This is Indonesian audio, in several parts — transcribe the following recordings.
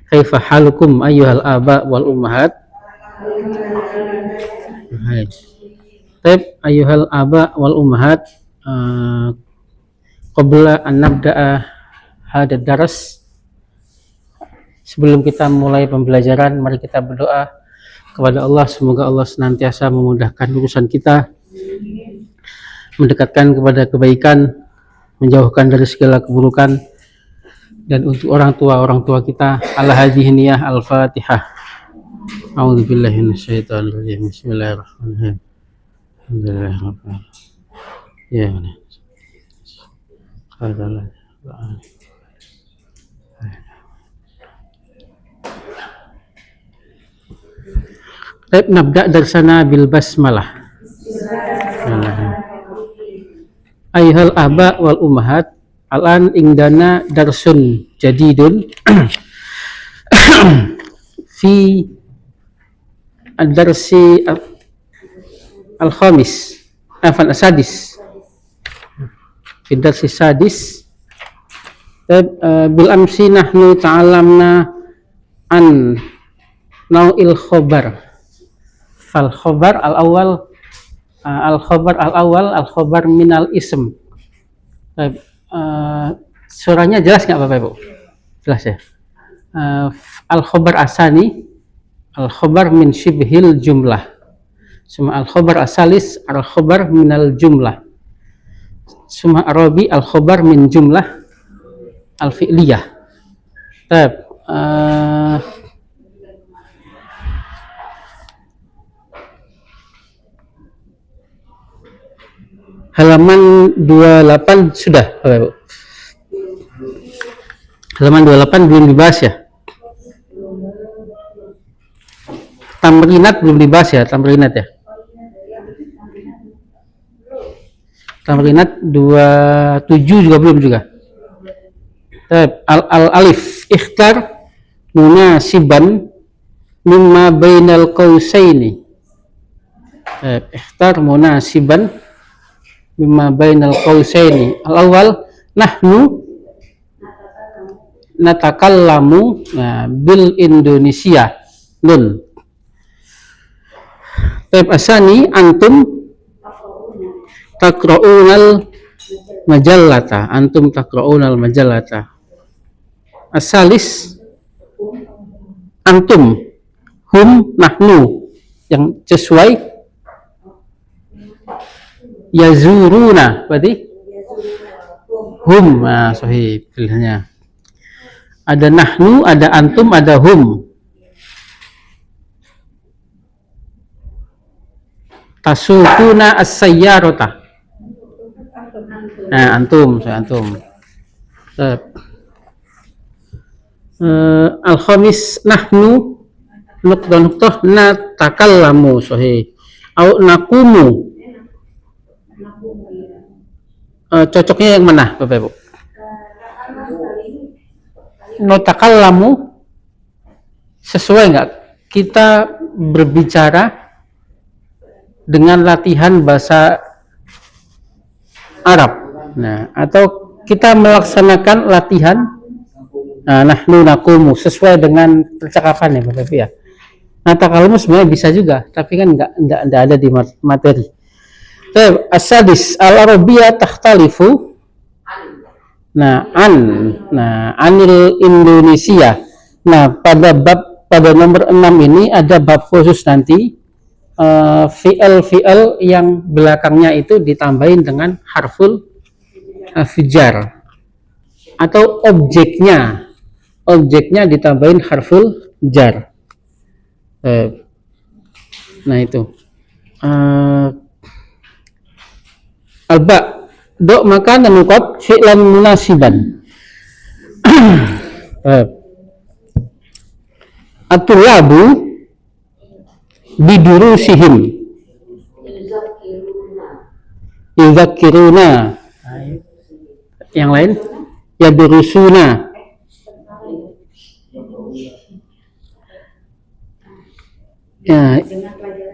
Kaifa halukum ayyuhal aba wal ummahat? Hai. Taib ayyuhal aba wal ummahat, qabla an nabda'a hadad daras, sebelum kita mulai pembelajaran, mari kita berdoa kepada Allah. Semoga Allah senantiasa memudahkan urusan kita, mendekatkan kepada kebaikan, menjauhkan dari segala keburukan. Dan untuk orang tua kita, ala hadhihi niyah al-fatihah. A'udzubillahi minasyaitonir rajim. Bismillahirrahmanirrahim. Alhamdulillahirabbil alamin. Baik, nabda darsana bil basmalah. Ayyuhal aba wal ummahat, al-an indana darsun jadidun fi ad-darsi al-khamis sadis, fi darsi sadis. Bil amsi nahnu ta'alamna an nau'il khobar, fal khobar al-awwal al-khobar minal ism. Surahnya jelas nggak Bapak Ibu? Jelas ya. Al-khobar asani, al-khobar min shibhil jumlah. Suma al-khobar asalis, al-khobar minal jumlah. Suma arabi, al-khobar min jumlah al-fi'liyah. Halaman 28 sudah Bapak Ibu. Halaman 28 belum dibahas ya. Tamrinat belum dibahas ya, tamrinat ya. Tamrinat 27 juga belum juga. Al-alif, ikhtar munasiban mimma bainal qausaini. Ikhtar munasiban mimma bainal qausaini. Al-awwal nahnu natakallamu bil Indonesia nun. Taib asani antum takra'unal majallata, antum takra'unal majallata. Asalis antum, hum, nahnu, yang sesuai. Yazuruna berarti hum, sahih pilihannya. Ada nahnu, ada antum, ada hum. Tasukuna as-sayyarata. Antum, saya antum. Al-khamis nahnu nuqtah natakallamu, sahih. Au nakumu. Cocoknya yang mana Bapak Ibu? Natakallamu sesuai nggak kita berbicara dengan latihan bahasa Arab, atau kita melaksanakan latihan nahnu nakumu sesuai dengan percakapan ya Bapak Ibu ya. Natakallamu sebenarnya bisa juga, tapi kan nggak ada di materi. As-sadis al-arabiyah takhtalifu anil Indonesia. Pada nomor 6 ini ada bab khusus nanti, fi'il yang belakangnya itu ditambahin dengan harful jar, atau objeknya ditambahin harful jar. Nah itu alba do maka nanukot fi'lan munasiban. At-tulabu bidurusihim yudzakiruna. Yang lain yadurusuna. Ya,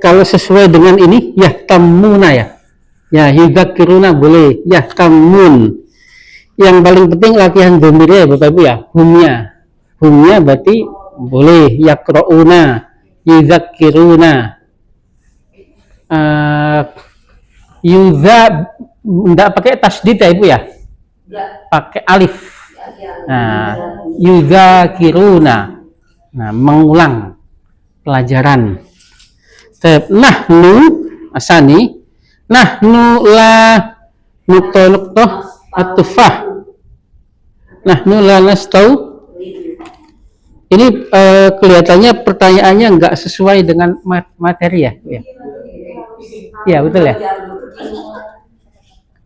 kalau sesuai dengan ini ya tamuna ya. Ya, yudzakiruna boleh, ya tamun. Yang paling penting latihan dhamirnya ya Bapak Ibu ya, humnya berarti boleh. Yaqra'una, yudzakiruna. Yudha enggak pakai tasdid ya Ibu ya? Pakai alif. Nah, yudzakiruna. Nah, mengulang pelajaran. Nahnu asani. Nahnu la nuktoh atufah. Nahnu la nastau. Ini kelihatannya pertanyaannya nggak sesuai dengan materi ya? Ya betul ya.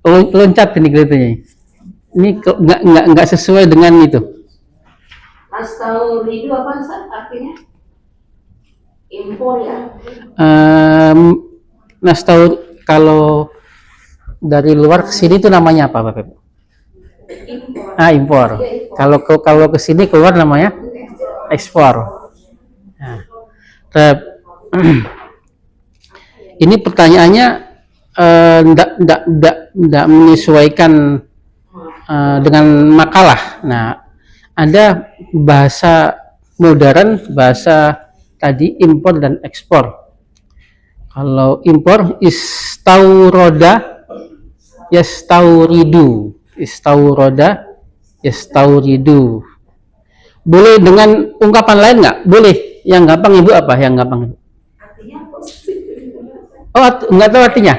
Loncat ini kelihatannya. Ini nggak sesuai dengan itu. Nastauridu apa artinya? Impor ya? Nastaur kalau dari luar ke sini itu namanya apa Bapak? Impor. Kalau ke sini keluar namanya ekspor. Nah, ini pertanyaannya tidak menyesuaikan dengan makalah. Nah, ada bahasa modern, bahasa tadi impor dan ekspor. Kalau impor istauroda, yastauridu, istauroda, yastauridu. Boleh dengan ungkapan lain nggak? Boleh. Yang gampang Ibu apa? Yang gampang Ibu? Oh, nggak tahu artinya.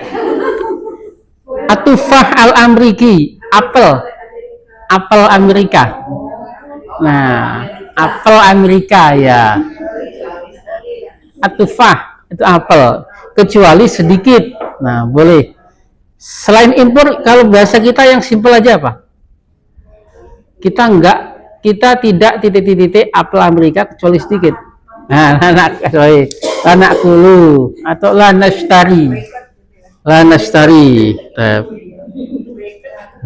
Atufah al-amriki, apel Amerika. Nah, apel Amerika ya. Atufah itu apel, kecuali sedikit. Nah, boleh. Selain impor, kalau bahasa kita yang simpel aja apa? Kita tidak titik-titik apel Amerika kecuali sedikit. Nah, anak kulu atau lanastari. Nah,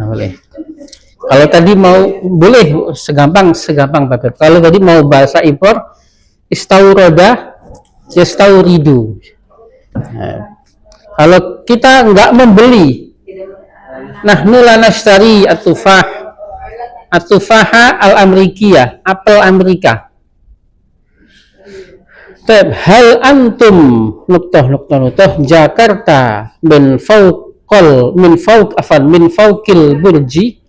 boleh. Kalau tadi mau boleh segampang Bapak. Kalau tadi mau bahasa impor istauroda, yastauridu. Nah, kalau kita nggak membeli, nahnu lanastari atufaha al-amrikiyah, apel Amerika. Hal antum nuktoh Jakarta min fawqil burji.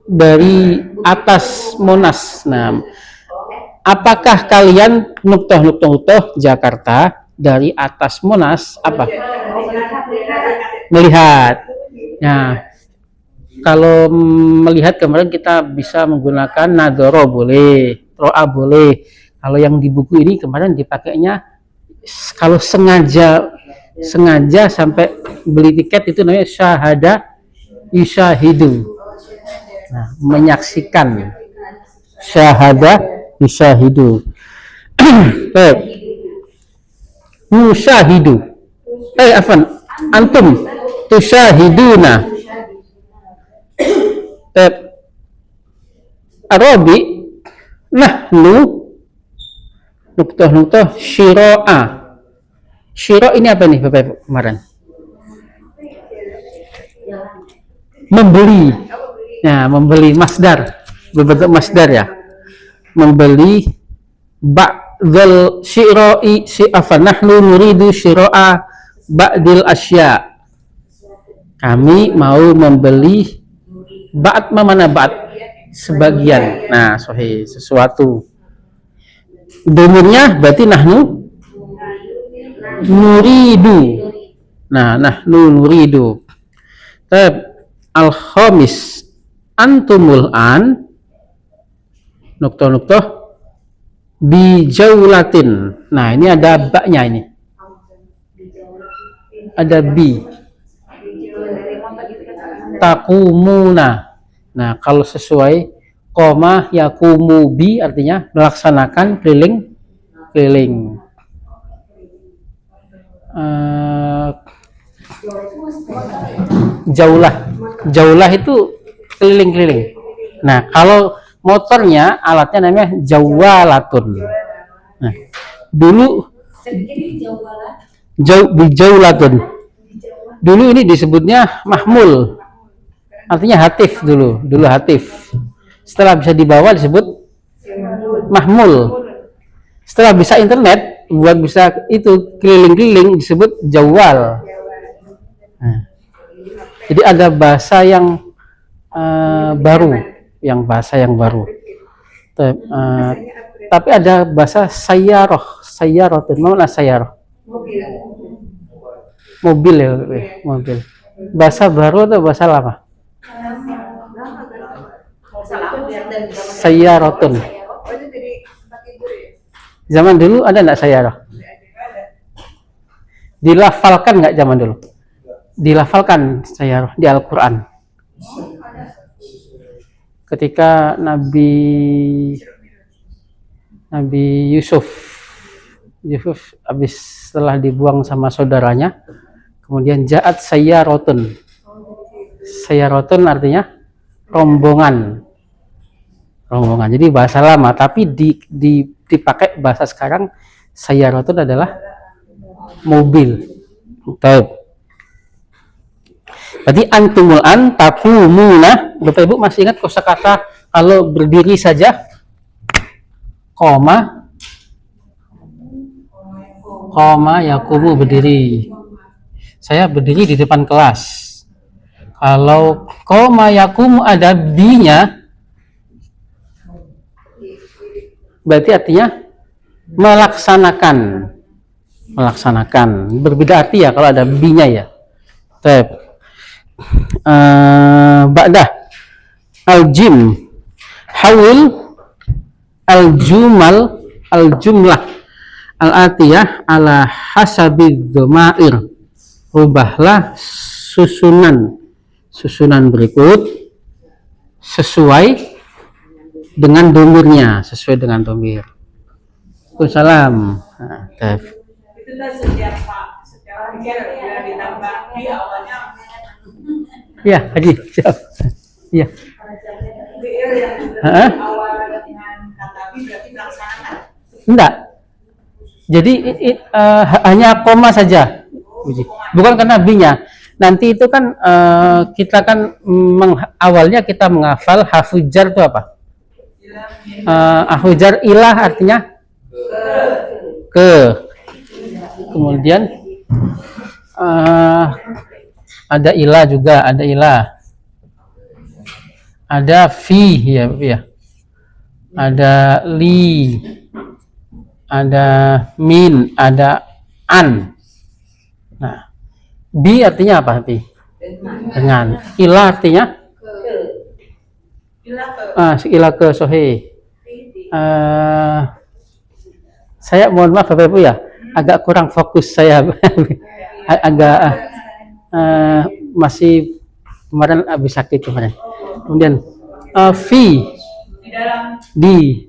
Dari atas Monas. Nah, apakah kalian nuktoh Jakarta dari atas Monas apa? Melihat. Nah, kalau melihat kemarin kita bisa menggunakan nadoro boleh, ro'a boleh. Kalau yang di buku ini kemarin dipakainya kalau sengaja sampai beli tiket itu namanya syahada yusyahidu. Nah, menyaksikan. Syahada yusyahidu. Musyahidu. Antum tusyahiduna. Arabi nahnu nuktoh syira'a. Syira' ini apa nih Bapak Ibu kemarin? Membeli. Nah, membeli masdar. Berbentuk masdar ya. Membeli ba'dal syira'i nahnu nuridu syira'a ba'dil asya. Kami mau membeli ba'd mana ba'd? Sebagian. Nah, sahih, sesuatu. Domirnya berarti nahnu nuridu. Nah, nahnu nuridu. Al-khamis antumul an nuktoh bijaulatin. Nah, ini ada baknya ini. Ada bi. Takumuna. Nah, kalau sesuai koma yakumu bi artinya melaksanakan keliling. Jaulah itu keliling. Nah, kalau motornya alatnya namanya jawalatun. Nah, dulu jaulatun. Dulu ini disebutnya mahmul. Artinya hatif dulu hatif. Setelah bisa dibawa disebut mahmul. Setelah bisa internet, buat bisa itu keliling-keliling disebut jawal. Nah, jadi ada bahasa yang baru, bahasa yang baru. Tapi ada bahasa sayyarah. Mana sayyarah? Mobil ya, mobil. Bahasa baru atau bahasa lama? Sayyaratun. Zaman dulu ada nggak sayyarah? Dilafalkan nggak zaman dulu? Dilafalkan sayyarah di Al-Quran. Ketika Nabi Yusuf habis setelah dibuang sama saudaranya, kemudian ja'at sayyaratun. Sayyaratun artinya rombongan. Jadi bahasa lama, tapi dipakai bahasa sekarang, sayyaratun adalah mobil. Baik. Berarti antumul an taqumuna. Bapak Ibu masih ingat kosakata kalau berdiri saja? Koma yakumu, berdiri. Saya berdiri di depan kelas. Kalau koma yakumu ada bi-nya, berarti artinya melaksanakan. Berbeda arti ya kalau ada bi-nya ya. Baik. Ba'dah al-jim hawil al-jumlah al-atiyah ala hasabid dhamair. Rubahlah susunan berikut sesuai dengan domirnya, Waalaikumsalam. Itu setiap ditambah di awalnya. Ya, Haji. Siap. Iya. Enggak. Jadi hanya koma saja. Bukan karena B-nya. Nanti itu kan kita kan awalnya kita menghafal hafujar itu apa? Hafujar ilah artinya ke. Kemudian ada ilah juga, ada fi ya, ada li, ada min, ada an. Nah, bi artinya apa? Dengan. Ilah artinya ilah ke sohe. Saya mohon maaf Bapak Ibu ya, agak kurang fokus saya. Agak masih kemarin habis sakit kemarin. Kemudian fi di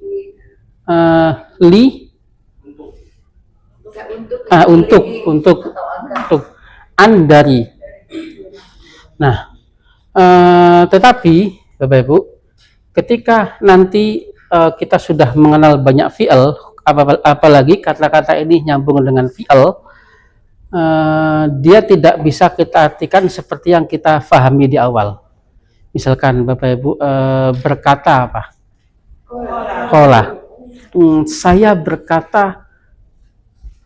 li untuk an dari. Nah, tetapi Bapak Ibu, ketika nanti kita sudah mengenal banyak fi'il, apalagi kata-kata ini nyambung dengan fi'il, dia tidak bisa kita artikan seperti yang kita pahami di awal. Misalkan Bapak Ibu berkata apa? Qala. Saya berkata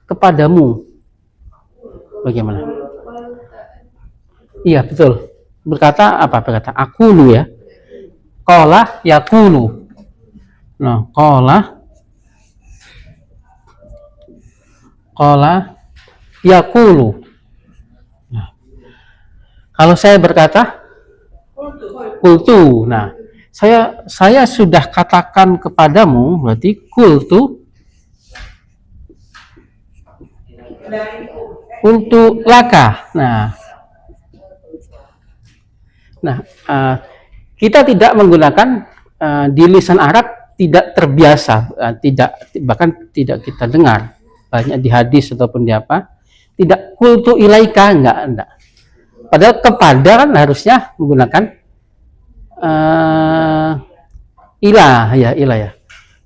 kepadamu. Bagaimana? Iya, betul. Berkata apa? Berkata aqulu ya. Qala yaqulu. Nah, qala yaqulu. Nah, kalau saya berkata qultu. Nah, saya sudah katakan kepadamu, berarti qultu laka. Nah, kita tidak menggunakan di lisan Arab, tidak terbiasa, bahkan tidak kita dengar banyak di hadis ataupun di apa, tidak qultu ilaika, enggak. Padahal kepada kan harusnya menggunakan ilah ya.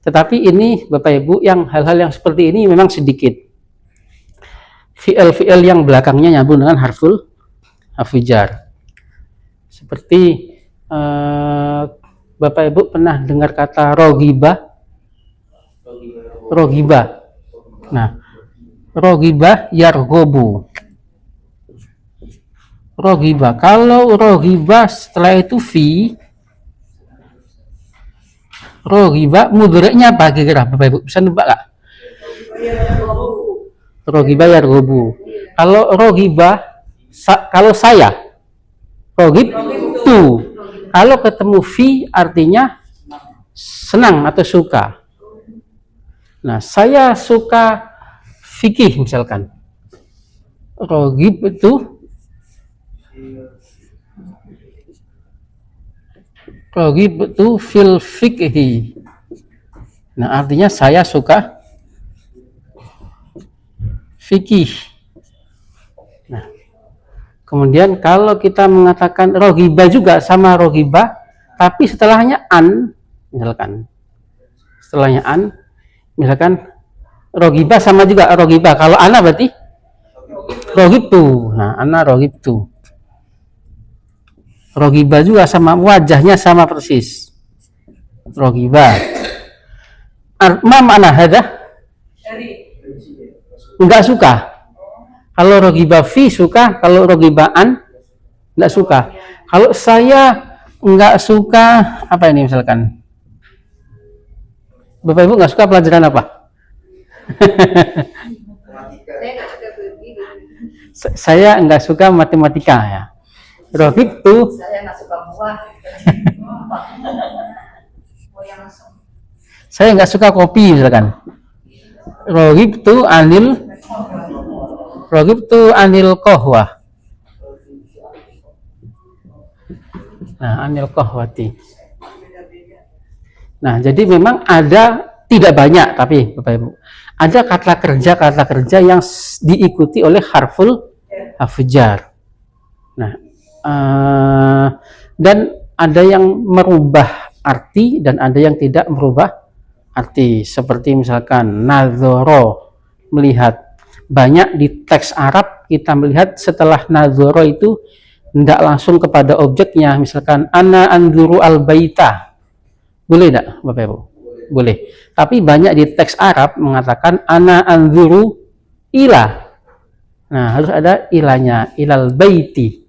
Tetapi ini Bapak Ibu, yang hal-hal yang seperti ini memang sedikit. Fi'il yang belakangnya nyambung dengan harful jar. Seperti Bapak Ibu pernah dengar kata rogiba? Rogiba. Nah, rogiba yargobu. Rogiba. Kalau rogiba setelah itu fi, rogiba mudhari'nya apa kira-kira Bapak Ibu? Bisa nebak nggak? Rogiba yargobu. Kalau rogiba, kalau saya, rogib tu. Kalau ketemu fi artinya senang atau suka. Nah, saya suka fikih misalkan. Rogib itu fil fikhi. Nah, artinya saya suka fikih. Nah, kemudian kalau kita mengatakan rogiba juga sama rogiba, tapi setelahnya an, misalkan. Setelahnya an, misalkan rogiba sama juga rogiba. Kalau ana berarti rogib tu. Nah, ana rogib tu. Rogiba juga sama, wajahnya sama persis. Rogiba. Ma mana hada? Enggak suka. Kalau rogiba fi suka, kalau rogiba an enggak suka. Kalau saya enggak suka, apa ini misalkan? Bapak Ibu enggak suka pelajaran apa? Saya enggak suka matematika ya. Rogib tuh. Saya nggak suka buah. Saya nggak suka kopi misalkan. Rogib tuh anil kohwah. Nah, anil kohwati. Nah, jadi memang ada, tidak banyak tapi Bapak Ibu, ada kata kerja yang diikuti oleh harful jar. Nah, dan ada yang merubah arti dan ada yang tidak merubah arti, seperti misalkan nazoro, melihat. Banyak di teks Arab kita melihat setelah nazoro itu tidak langsung kepada objeknya, misalkan ana anzuru al baita, boleh tidak Bapak Ibu? Boleh. Tapi banyak di teks Arab mengatakan ana anzuru ila. Nah, harus ada ilanya, ilal baiti.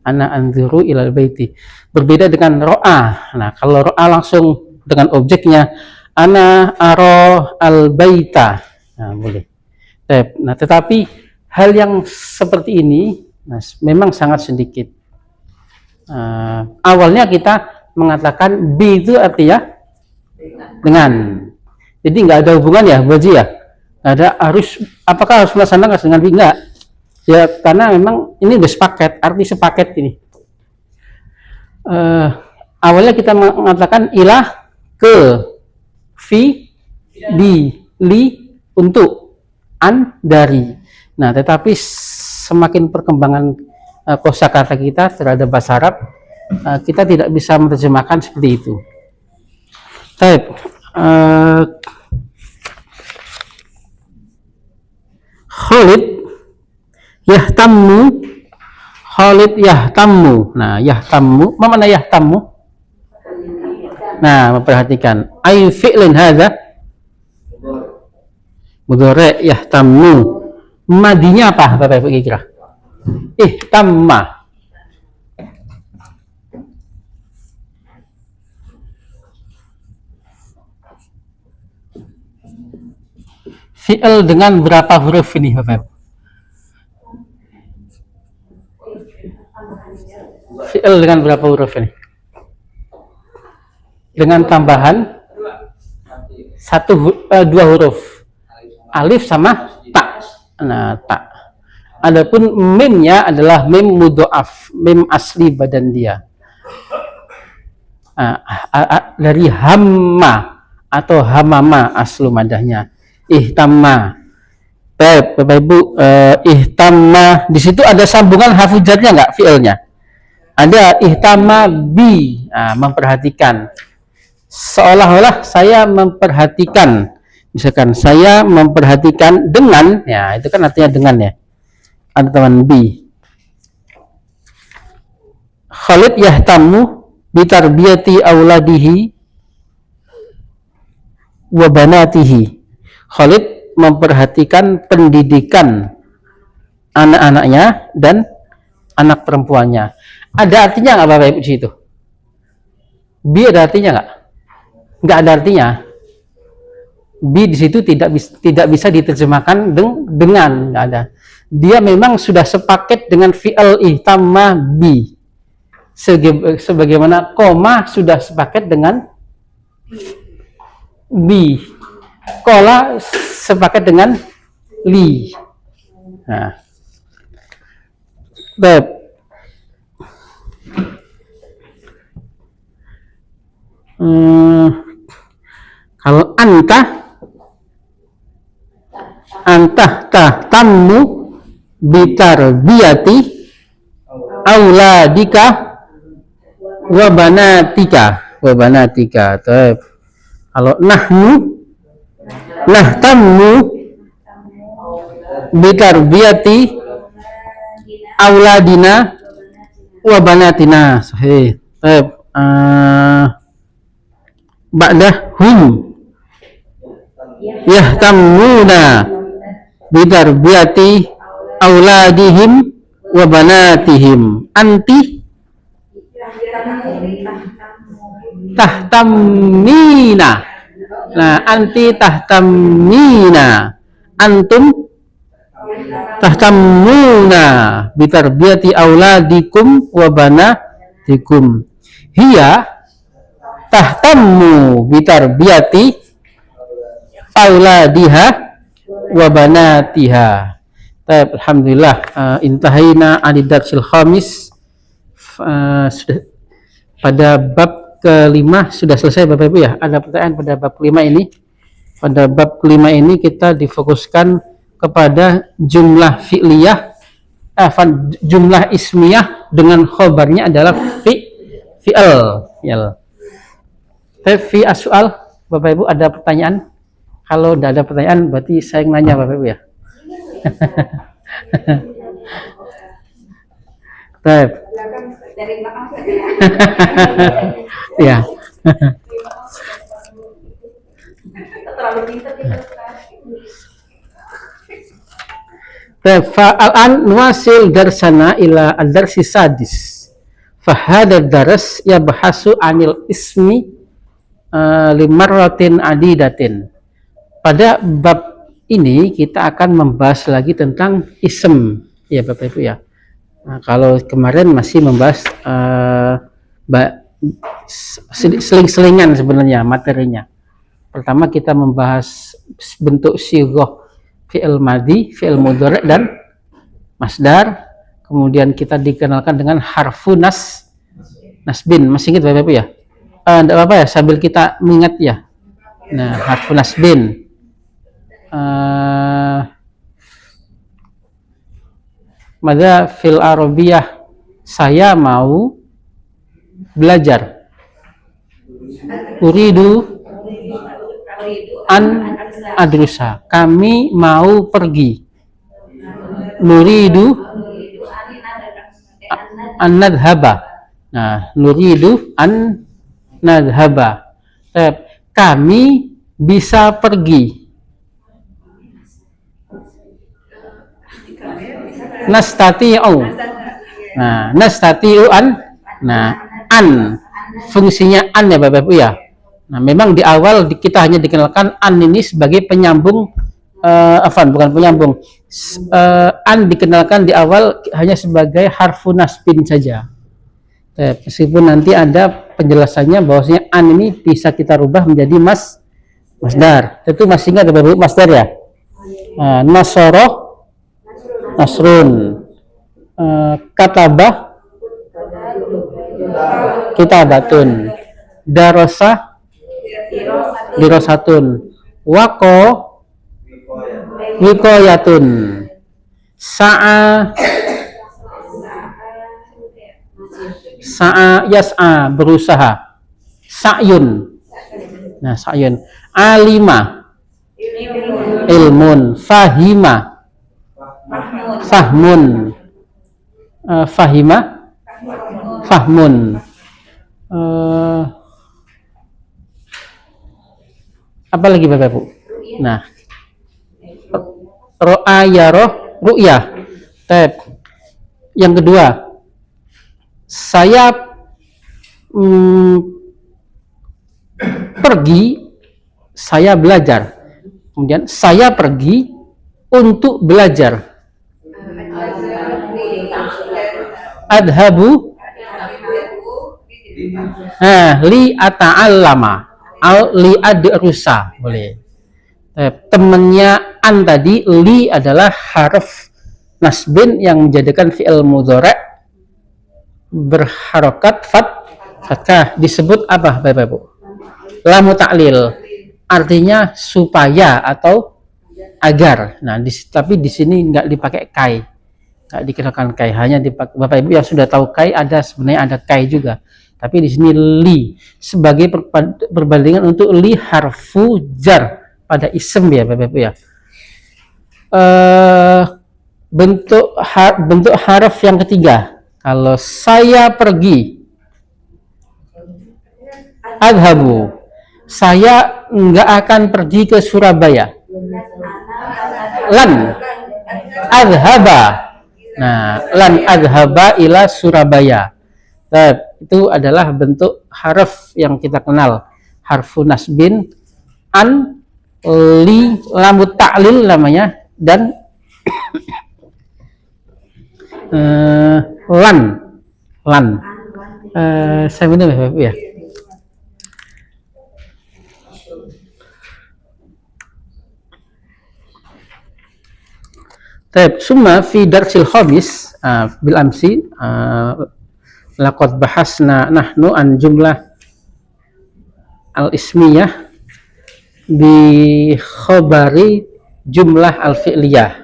Ana anzuru ilal baiti. Berbeda dengan ro'a. Nah, kalau ro'a langsung dengan objeknya, ana aro al baita. Nah, boleh. Nah, tetapi hal yang seperti ini memang sangat sedikit. Awalnya kita mengatakan bi itu artinya dengan. Jadi nggak ada hubungan ya, Baji ya. Ada apakah harus melaksanakan dengan bi? Enggak. Ya, karena memang ini udah sepaket, arti sepaket ini. Awalnya kita mengatakan ilah, ke, fi, di, li, untuk, an, dari. Nah, tetapi semakin perkembangan kosakata kita terhadap bahasa Arab, kita tidak bisa menerjemahkan seperti itu. Baik. Khalid yahtammu. Nah, yahtammu, mana yahtammu? Nah, memperhatikan. Ayu fi'lin hadza mudhari' yahtammu. Madinya apa Bapak Ibu kira? Ihtamma. Fi'il dengan berapa huruf ini Bapak Ibu? Fi'il dengan berapa huruf ini? Dengan tambahan dua huruf. Alif sama ta. Nah, ta. Adapun mimnya adalah mim mudhoaf, mim asli badan dia. Dari hamma atau hamama aslu madahnya. Ihtamma. Baik, Bapak Ibu, ihtamma di situ ada sambungan hafujatnya enggak fi'ilnya? Ada ihtamma bi, memperhatikan. Seolah-olah saya memperhatikan. Misalkan saya memperhatikan dengan, ya itu kan artinya dengan ya. Ada teman bi. Khalid yahtammu bitarbiyati auladihi wa banatihi. Khalid memperhatikan pendidikan anak-anaknya dan anak perempuannya. Ada artinya nggak Bapak Ibu di situ? Bi ada artinya nggak? Nggak ada artinya. Bi di situ tidak bisa diterjemahkan dengan, nggak ada. Dia memang sudah sepaket dengan fi'al ihtamma bi. Sebagaimana koma sudah sepaket dengan bi. Kola sepaket dengan li. Nah, baik. Kalau anta tahtammu bitarbiyati auladika wa banatika. Kalau nahtammu bitarbiyati auladina wa banatina. Sahih. Baik. Ba'dah hum yahtammuna bitarbiyati auladihim wa banatihim. Anti tahtammina. Nah, anti tahtammina. Antum tahtammuna bitarbiyati auladikum wa banatikum. Hiya tahtammu bitarbiyati auladiha wa banatiha. Alhamdulillah, intahina ad-darsil khamis. Sudah pada bab kelima sudah selesai Bapak Ibu ya. Ada pertanyaan pada bab kelima ini? Pada bab kelima ini kita difokuskan kepada jumlah fi'liyah, jumlah ismiyah dengan khobarnya adalah fi'al. Fi as-soal, Bapak Ibu ada pertanyaan? Kalau tidak ada pertanyaan berarti saya nanya Bapak Ibu ya. Baik. Dari belakang saja. Ya. Terlalu pintar kita sekarang. Fa'al-an nuwasil darsana ila ad-darsi sadis. Fahada daras yabhasu anil ismi limarratin adidatin. Pada bab ini kita akan membahas lagi tentang ism ya Bapak Ibu ya. Nah, kalau kemarin masih membahas seling-selingan sebenarnya materinya. Pertama kita membahas bentuk sighah fi'il madhi, fi'il mudhari' dan masdar. Kemudian kita dikenalkan dengan harfu nasbin. Masih ingat Bapak Ibu ya? Tidak apa-apa ya, sambil kita mengingat ya. Nah, harfu nasbin. Mada fil arabiyah, saya mau belajar. Uridu an adrusa, kami mau pergi. Nuridu an nadhaba. Nah, nuridu an nadhaba. Kami bisa pergi. Nastati'u. Nah, nastati'u an. Nah, an fungsinya an ya Bapak Ibu ya. Nah, memang di awal kita hanya dikenalkan an ini sebagai penyambung bukan penyambung. An dikenalkan di awal hanya sebagai harfu nasbin saja. Meskipun nanti ada penjelasannya bahwasanya an ini bisa kita rubah menjadi masdar. Itu masih ingat Bapak Ibu masdar ya? Nasara nasrun, katabah kitabatun, darasa dirosatun, wako wikoyatun, sa'a yas'a berusaha, sa'yun. Nah, sa'yun. Alima ilmun, fahima fahmun, fahima fahmun, Eh, apa lagi Bapak Ibu? Nah, ro'a yaro ru'yah. Yang kedua, saya pergi, saya belajar. Kemudian saya pergi untuk belajar. Adhabu li ata'allama li adrusa, boleh. Temannya an tadi, li adalah harf nasbin yang menjadikan fi'il mudhari' berharokat fathah, disebut apa Bapak Ibu? Lamu ta'lil, artinya supaya atau agar. Nah, tapi di sini nggak dipakai kai, nggak dikenakan kai, hanya dipakai. Bapak Ibu yang sudah tahu kai, sebenarnya ada kai juga, tapi di sini li sebagai perbandingan untuk li harfu jar pada ism ya Bapak Ibu ya. Bentuk harf yang ketiga, kalau saya pergi, adhabu, saya nggak akan pergi ke Surabaya. Lan adhaba, nah lan adhaba ila Surabaya. Nah, itu adalah bentuk harf yang kita kenal, harfu nasbin, an, li, lamu ta'lil namanya, dan lan. Saya minum ya Bapak ya. Summa fi darsil khamis bil amsi laqad bahasna nahnu an jumlah al ismiyah bi khabari jumlah al fi'liyah.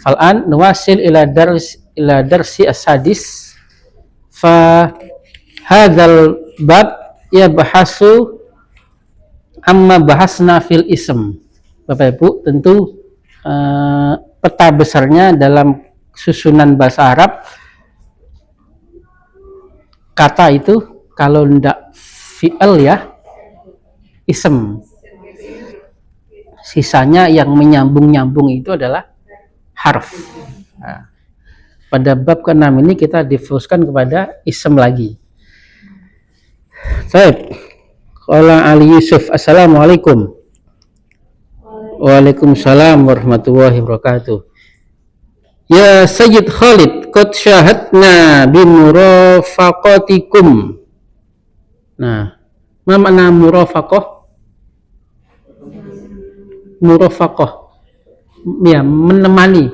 Fal'an nuwasil ila darsi as-sadis fa hadzal bab yabhasu amma bahasna fil ism. Bapak Ibu, tentu peta besarnya dalam susunan bahasa Arab, kata itu kalau tidak fi'il ya ism, sisanya yang menyambung-nyambung itu adalah harf. Nah, pada bab ke-6 ini kita difokuskan kepada ism lagi. Baik, qala Ali Yusuf, assalamualaikum. Waalaikumsalam warahmatullahi wabarakatuh. Ya Sayyid Khalid, qad syahadna bimurafaqatikum. Nah, apa makna murafaqah? Murafaqah, ya menemani,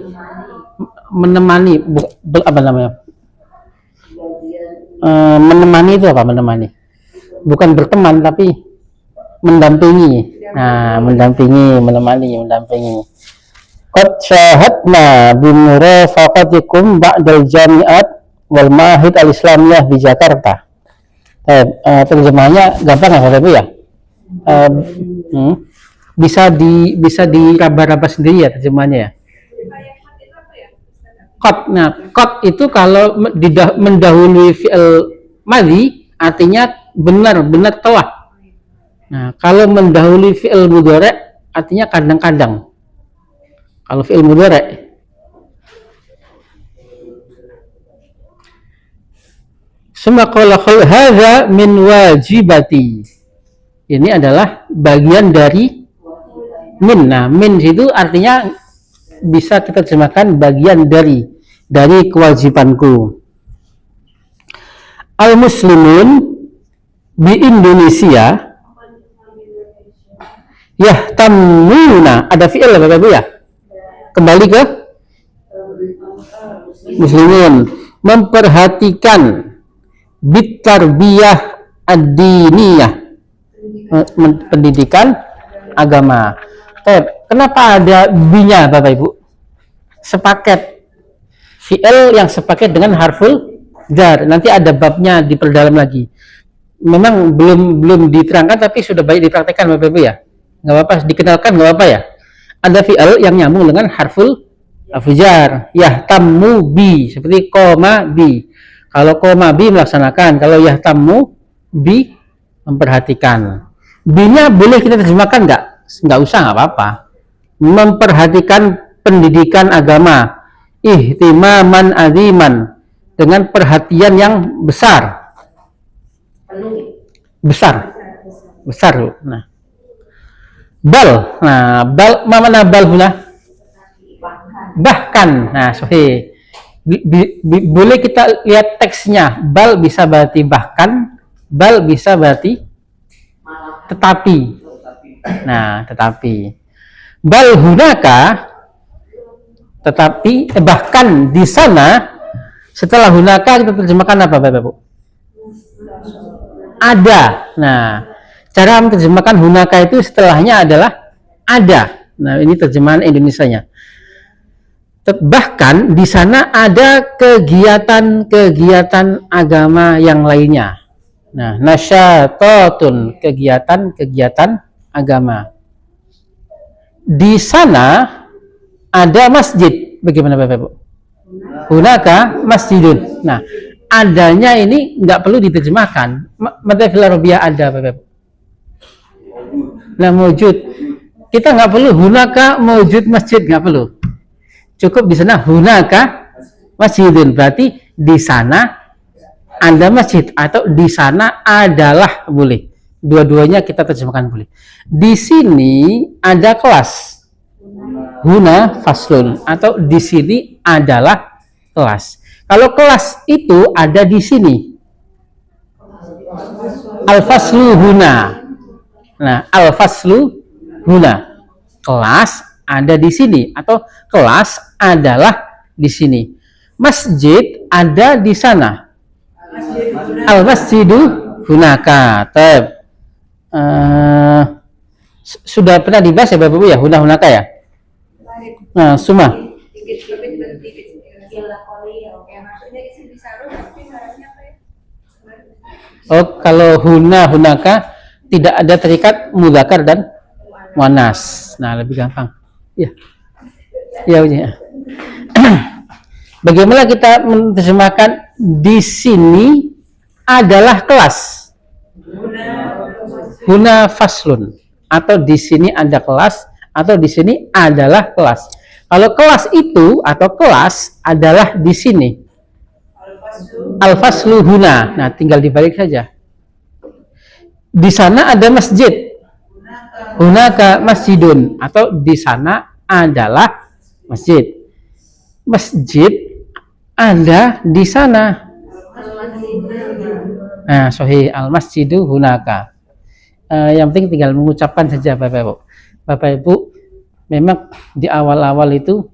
apa namanya? Menemani itu apa? Menemani, bukan berteman tapi mendampingi. Nah, menemani. Qad syahadna bimurafaqatikum ba'dal jami'at wal ma'ahid al-islamiyah di Jakarta. Terjemahnya gampang ya Bapak Ibu ya. Bisa diraba-raba sendiri ya terjemahnya ya. Qad itu kalau mendahului fi'il madhi artinya benar telah. Nah, kalau mendahului fi'il mudhari' artinya kadang-kadang. Kalau fi'il mudhari'. Summa qala hadza min wajibati. Ini adalah bagian dari min. Nah, min itu artinya bisa kita terjemahkan bagian dari kewajibanku. Al-muslimun di Indonesia yahtamuna, ada fi'il ya Bapak Ibu ya. Kembali ke muslimun, memperhatikan bitarbiyah ad-diniyah, pendidikan agama. Kenapa ada binya Bapak Ibu? Sepaket fi'il yang sepaket dengan harful jar. Nanti ada babnya diperdalam lagi. Memang belum diterangkan tapi sudah baik dipraktekkan Bapak Ibu ya. Nggak apa-apa, dikenalkan nggak apa-apa ya. Ada fi'il yang nyambung dengan harful jar, yahtammu bi, seperti koma bi. Kalau koma bi melaksanakan, kalau yahtammu bi memperhatikan. Bi-nya boleh kita terjemahkan nggak usah, nggak apa-apa. Memperhatikan pendidikan agama, ihtimaman aziman, dengan perhatian yang besar. Besar. Nah, mana bal huna? Bahkan. Nah, sahih. Boleh kita lihat teksnya. Bal bisa berarti bahkan, bal bisa berarti tetapi. Nah, tetapi. Bal hunaka, tetapi bahkan di sana. Setelah hunaka kita terjemahkan apa, Bapak-Ibu? Ada. Nah, cara menerjemahkan hunaka itu setelahnya adalah ada. Nah, ini terjemahan Indonesianya. Bahkan di sana ada kegiatan-kegiatan agama yang lainnya. Nah, nasyatatun, kegiatan-kegiatan agama. Di sana ada masjid. Bagaimana Bapak-Ibu? Hunaka masjidun. Nah, adanya ini nggak perlu diterjemahkan. Mata fil Arabiyah ada Bapak-Ibu. Nah, mewujud. Kita nggak perlu hunaka mewujud masjid, nggak perlu. Cukup di sana hunaka masjidun, berarti di sana ada masjid atau di sana adalah, boleh. Dua-duanya kita terjemahkan boleh. Di sini ada kelas. Huna faslun, atau di sini adalah kelas. Kalau kelas itu ada di sini. Al-faslu huna. Nah, al-faslu huna. Kelas ada di sini atau kelas adalah di sini. Masjid ada di sana. Al-masjidu hunaka. Sudah pernah dibahas ya Bapak-Ibu ya, hunaka ya? Nah, Suma. Oh, kalau hunaka tidak ada terikat mudzakkar dan muannas. Nah, lebih gampang. Ya. Ya. Bagaimana kita menerjemahkan di sini adalah kelas? Huna faslun, atau di sini ada kelas, atau di sini adalah kelas. Kalau kelas itu atau kelas adalah di sini. Al-faslu huna. Nah, tinggal dibalik saja. Di sana ada masjid. Hunaka masjidun, atau di sana adalah masjid. Masjid ada di sana. Nah, sahih al-masjidu hunaka. Yang penting tinggal mengucapkan saja Bapak-Ibu. Bapak-Ibu memang di awal-awal itu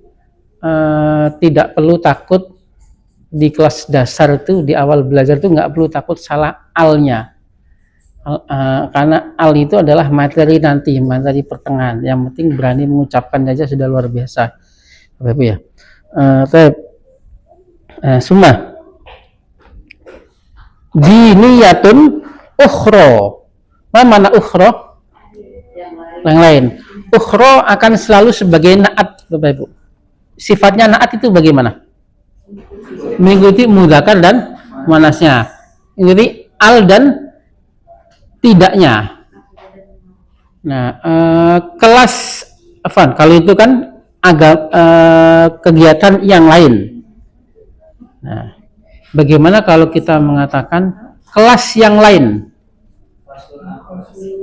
tidak perlu takut di kelas dasar itu, di awal belajar itu nggak perlu takut salah alnya. Karena al itu adalah materi nanti, materi pertengahan. Yang penting berani mengucapkan saja sudah luar biasa, Bapak-Ibu ya. Summa diniyatun ukhra. Mana ukhra? Yang lain. Ukhra akan selalu sebagai naat, Bapak-Ibu. Sifatnya naat itu bagaimana? Mengikuti mudzakkar dan muannasnya. Mengikuti al dan tidaknya. Nah, kelas kalau itu kan kegiatan yang lain. Nah, bagaimana kalau kita mengatakan kelas yang lain?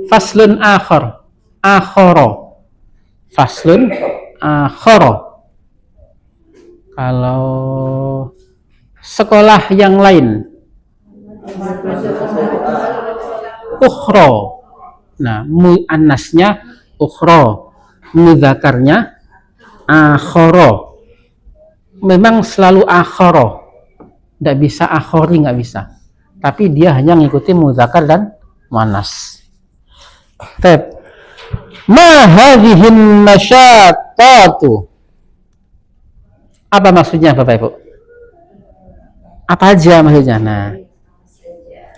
Faslun akhar. Akhara. Faslun akhara. Kalau sekolah yang lain. Ukhra. Nah, muannasnya ukhra, mudzakarnya akhara. Memang selalu akhara. Tidak bisa akhori, nggak bisa. Tapi dia hanya mengikuti mudzakkar dan muannas. Ma hadhihin nasyatatu. Apa maksudnya Bapak Ibu? Apa aja maksudnya? Nah,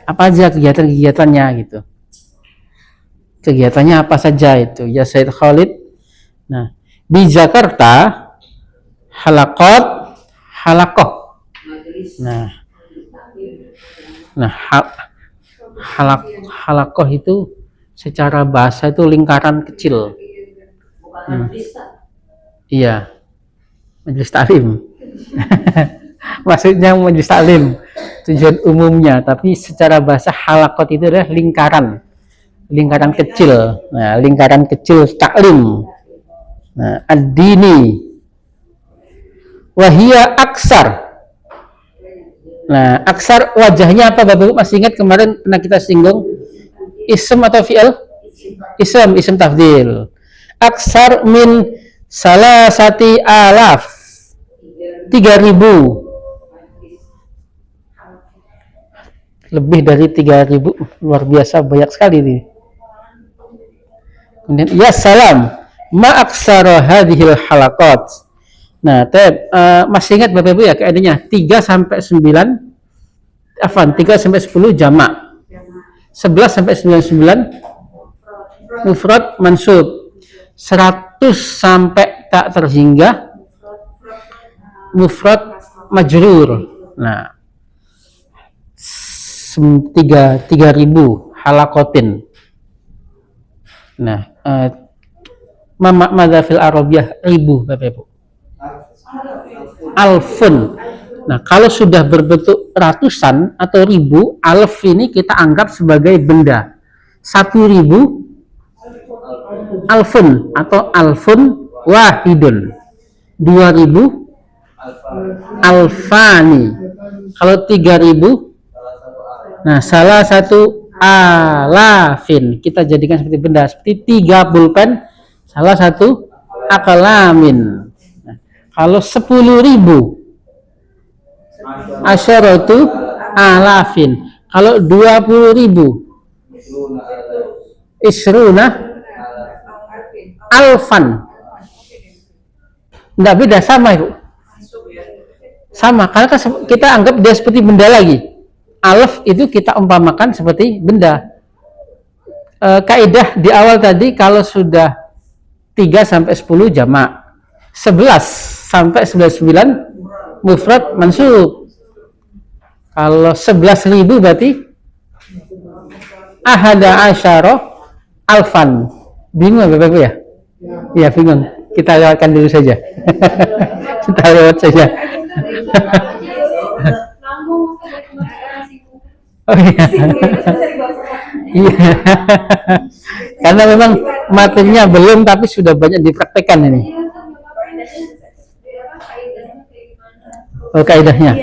apa aja kegiatan-kegiatannya gitu. Kegiatannya apa saja itu? Ya Said Khalid. Nah, di Jakarta halakoh. Nah, Halakoh itu secara bahasa itu lingkaran kecil. Iya, majelis taklim. Maksudnya majelis taklim tujuan umumnya, tapi secara bahasa halakot itu adalah lingkaran kecil. Nah, lingkaran kecil taklim. Nah, ad-dini wahia aksar. Nah, aksar wajahnya apa Bapak Ibu masih ingat kemarin pernah kita singgung? Ism atau fi'il? Ism tafdil. Aksar min salasati alaf. 3.000. Lebih dari 3.000, luar biasa banyak sekali nih. Kemudian ya salam ma aksara hadhil halaqat. Nah, masih ingat Bapak Ibu ya kaidahnya 3 sampai 9 3 sampai 10 jamak. 11 sampai 99 mufrad mansub. 100 sampai tak terhingga mufrad majrur. Nah, 3.000 halakotin. Nah, madza fil arabiyah ribu Bapak Ibu. Alfun. Nah, kalau sudah berbentuk ratusan atau ribu, alf ini kita anggap sebagai benda. 1.000 alfun atau alfun wahidun. 2.000 alfani. Kalau 3.000, nah salah satu alafin kita jadikan seperti benda, seperti 3 pulpen, salah satu akalamin. Nah, kalau 10.000 asyaratu alafin. Kalau 20.000 isruna alfan. Tidak beda, sama Ibu. Sama, karena kita anggap dia seperti benda lagi. Alaf itu kita umpamakan seperti benda. Kaidah di awal tadi kalau sudah 3 sampai 10 jamak, 11 sampai 99 mufrad mansub. Kalau 11.000 berarti ahada asyara alfan. Bingung Bapak Ibu ya? Iya bingung. Kita lewatkan dulu saja. Kita lewat saja. Oh iya. Iya. Karena memang materinya belum, tapi sudah banyak dipraktekkan ini. Oh, kaidahnya.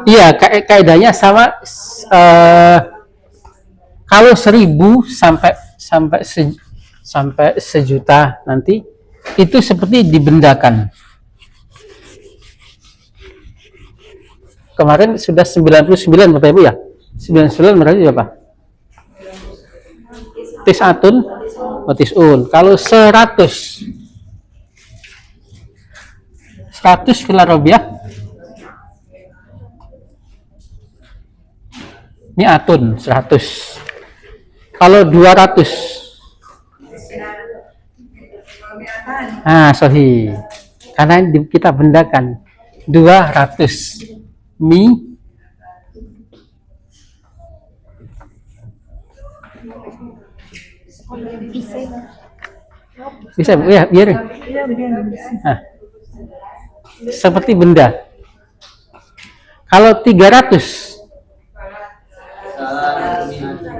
Iya, kaidahnya sama. Kalau 1.000 sampai sejuta nanti itu seperti dibendakan. Kemarin sudah 99 Bapak Ibu ya. 99 berarti berapa? Tis'atun wa tis'un. Kalau 100 fil arabiyah mi'atun, 100. Kalau 200, sahih. Karena kita bendakan 200 bisa ya, biar seperti benda. Kalau 300,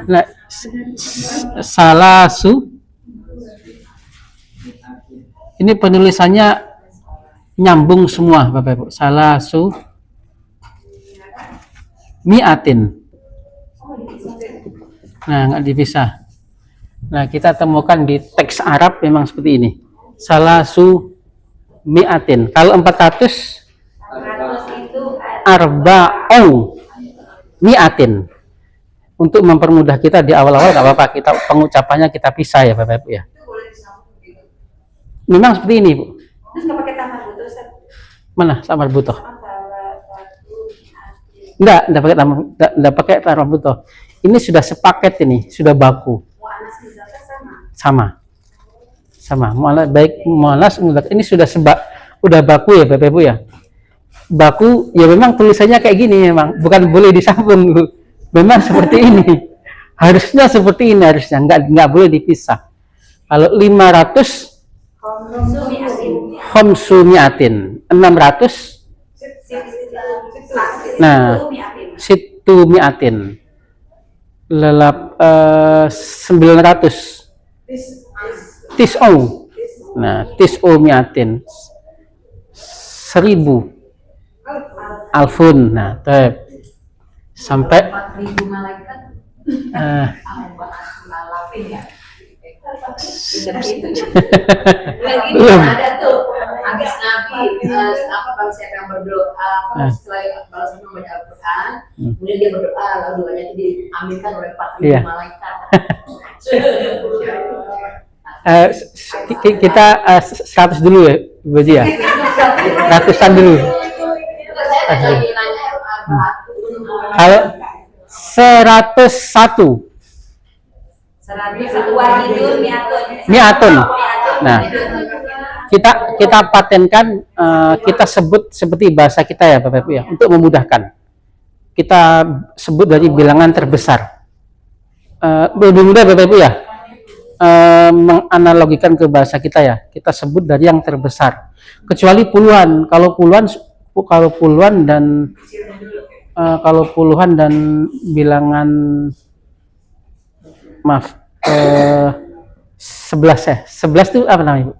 nah, salasu ini penulisannya nyambung semua Bapak Ibu. Salasu mi'atin. Nah, nggak dipisah. Nah, kita temukan di teks Arab memang seperti ini. Salasu mi'atin. Kalau 400 arba'u mi'atin. Untuk mempermudah kita di awal-awal nggak apa-apa, kita pengucapannya kita pisah ya Bapak Ibu ya. Memang seperti ini Bu. Terus nggak pakai tamar butuh, Ustaz? Mana tamar butuh? Enggak pakai tamar butuh. Ini sudah sepaket, ini sudah baku. Sama. Baik muannas mudzakar ini sudah udah baku ya Bapak Ibu ya. baku ya memang tulisannya kayak gini memang, bukan boleh disambung. Memang seperti ini. Harusnya seperti ini harusnya, nggak boleh dipisah. Kalau 500 khamsumiatin 600 nah situ miatin 900 tis'u nah tis'u miatin 1000 alfun. Nah sampai 4.000 malaikat. Lagi ada tuh habis Nabi kalau siapa yang berdoa setelah balas membaca Al-Quran, kemudian dia berdoa lalu doanya itu diambilkan oleh 4.000 malaikat. Kita 100 dulu ya berarti ya, ratusan dulu. Kalau 101 mi'atun. Nah, kita patenkan, kita sebut seperti bahasa kita ya Bapak Ibu ya, untuk memudahkan. Kita sebut dari bilangan terbesar. Lebih mudah Bapak Ibu ya, menganalogikan ke bahasa kita ya. Kita sebut dari yang terbesar. Kecuali puluhan. Kalau puluhan dan bilangan maaf 11 ya. 11 itu apa namanya, Bu?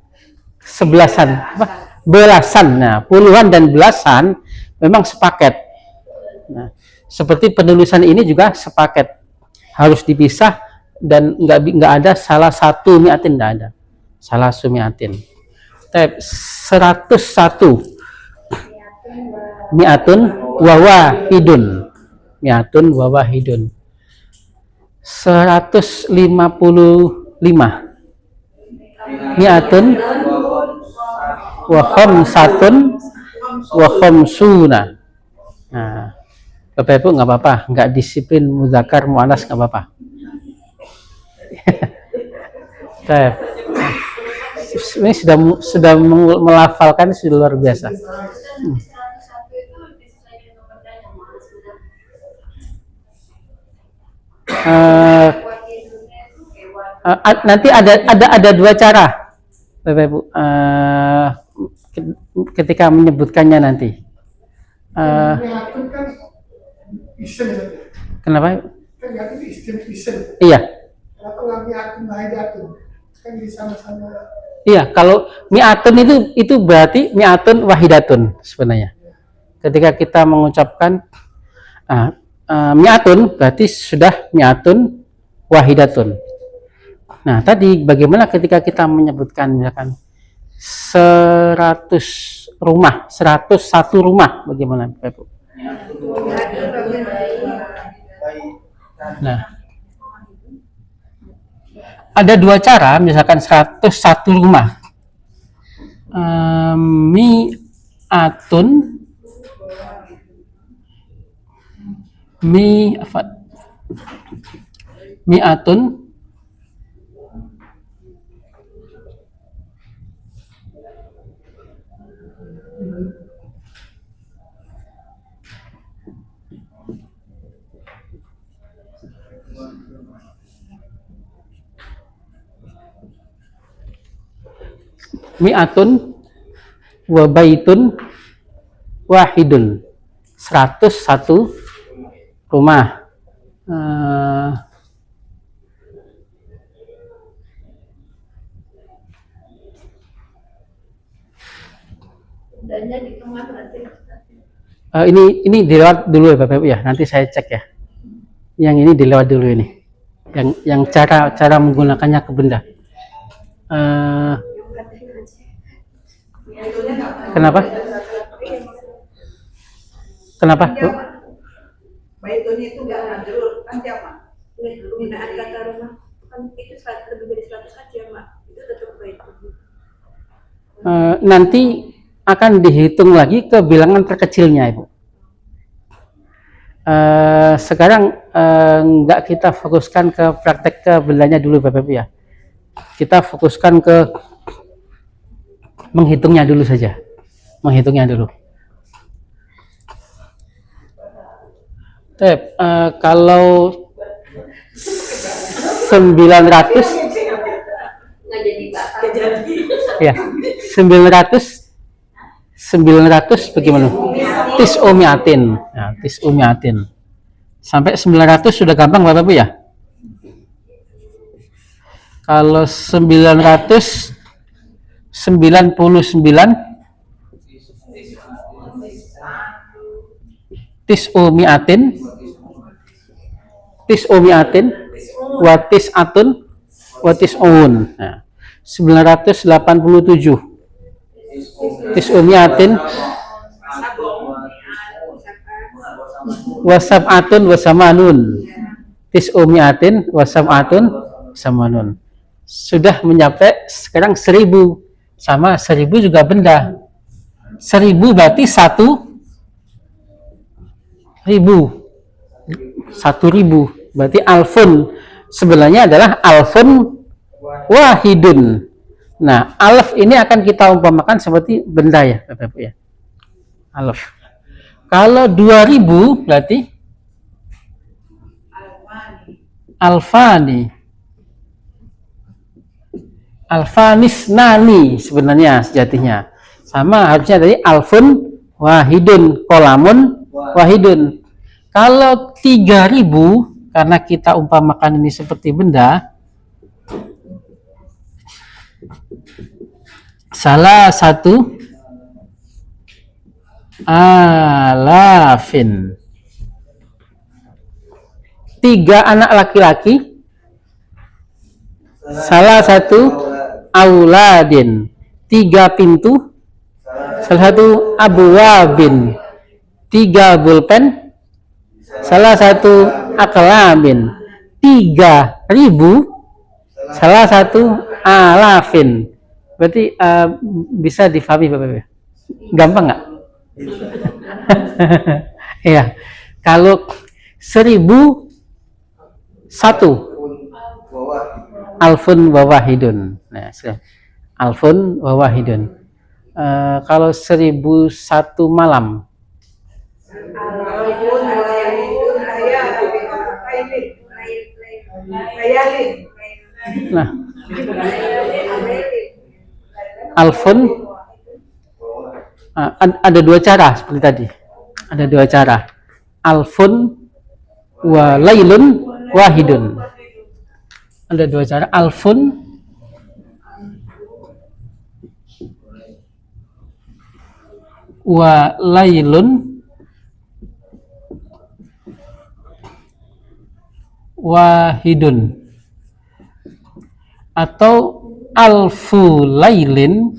Sebelasan. Apa? Belasan. Nah, puluhan dan belasan memang sepaket. Nah, seperti penulisan ini juga sepaket. Harus dipisah dan nggak ada salah satu mi'atin, nggak ada. Salah satu mi'atin. 101 mi'atun wa wahidun. Mi'atun wa wahidun. 155 mi'atun wa khamsatun wa khamsuna. Nah, Bapak Ibu nggak apa-apa, nggak disiplin muzakkar muannas nggak apa-apa. Ini sudah melafalkan, sudah luar biasa. Nanti ada dua cara Bapak Ibu ketika menyebutkannya nanti. Kenapa? Iya. Iya, kalau mi'atun itu berarti mi'atun wahidatun sebenarnya. Ketika kita mengucapkan mi'atun berarti sudah mi'atun wahidatun. Nah, tadi bagaimana ketika kita menyebutkan misalkan 100 rumah, 101 rumah, bagaimana Bapak Ibu? Nah, ada dua cara, misalkan 101 rumah. Mi'atun mi'atun wa baitun wahidun. 101 rumah. Ini dilewat dulu ya Bapak Ibu ya. Nanti saya cek ya. Yang ini dilewat dulu ini. Yang cara menggunakannya ke benda. Kenapa? Kenapa? Baitun itu enggak majrur kan siapa? Penggunaan kata rumah kan itu lebih dari 100 aja, Mak. Itu tetap baitun. Nanti akan dihitung lagi ke bilangan terkecilnya, Ibu. Sekarang nggak kita fokuskan ke praktek ke bendanya dulu Bapak Ibu ya. Kita fokuskan ke menghitungnya dulu saja. Menghitungnya dulu. Kalau 900 nggak jadi batal. ya 900 bagaimana? Tis umiatin. Ya, tis umiatin. Sampai 900 sudah gampang Bapak Ibu ya. Kalau 999 tis umiatin wa tis'atun wa tis'un. Nah, 987 tis umiatin wa sab'atun wa samanun. Tis umiatin wa sab'atun samanun. Sudah mencapai sekarang 1000. Sama 1000 juga benda. 1000 berarti 1000 berarti alfun sebenarnya adalah alfun wahidun. Nah, alf ini akan kita umpamakan seperti benda ya Bapak Ibu ya. Alf. Kalau 2000 berarti alfani. Alfanis nani sebenarnya sejatinya. Sama harusnya tadi alfun wahidun, kolamun wahidun. Kalau 3000 karena kita umpamakan ini seperti benda, salah satu alafin. 3 anak laki-laki, salah satu auladin. 3 pintu, salah satu abwabin. 3 bulpen, salah satu aklamin. 3000, salah satu alafin. Berarti bisa difahami Bapak Ibu. Gampang nggak? Iya. Kalau 1001 alfun wa wahidun. Nah, alfun wa wahidun. Kalau 1001 malam. Nah, alfun ada 2 cara seperti tadi. Ada 2 cara. Alfun wa lailun wahidun. Ada 2 cara. Alfun wa lailun wahidun. Atau alfu lailin,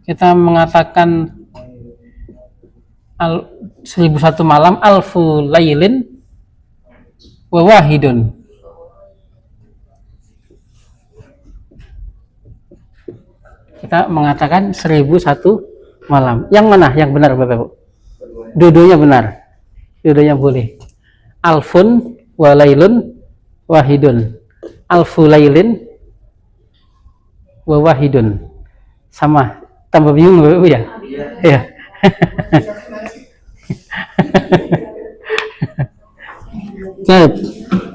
kita mengatakan 1001 malam, alfu lailin wa wahidun. Kita mengatakan 1001 malam. Yang mana yang benar Bapak Ibu? Dua-duanya benar. Dua-duanya boleh. Alfun wa lailun wahidun. Alfu lailin wa wahidun. Sama. Tambah bingung Bapak Ibu ya? Iya. Nah,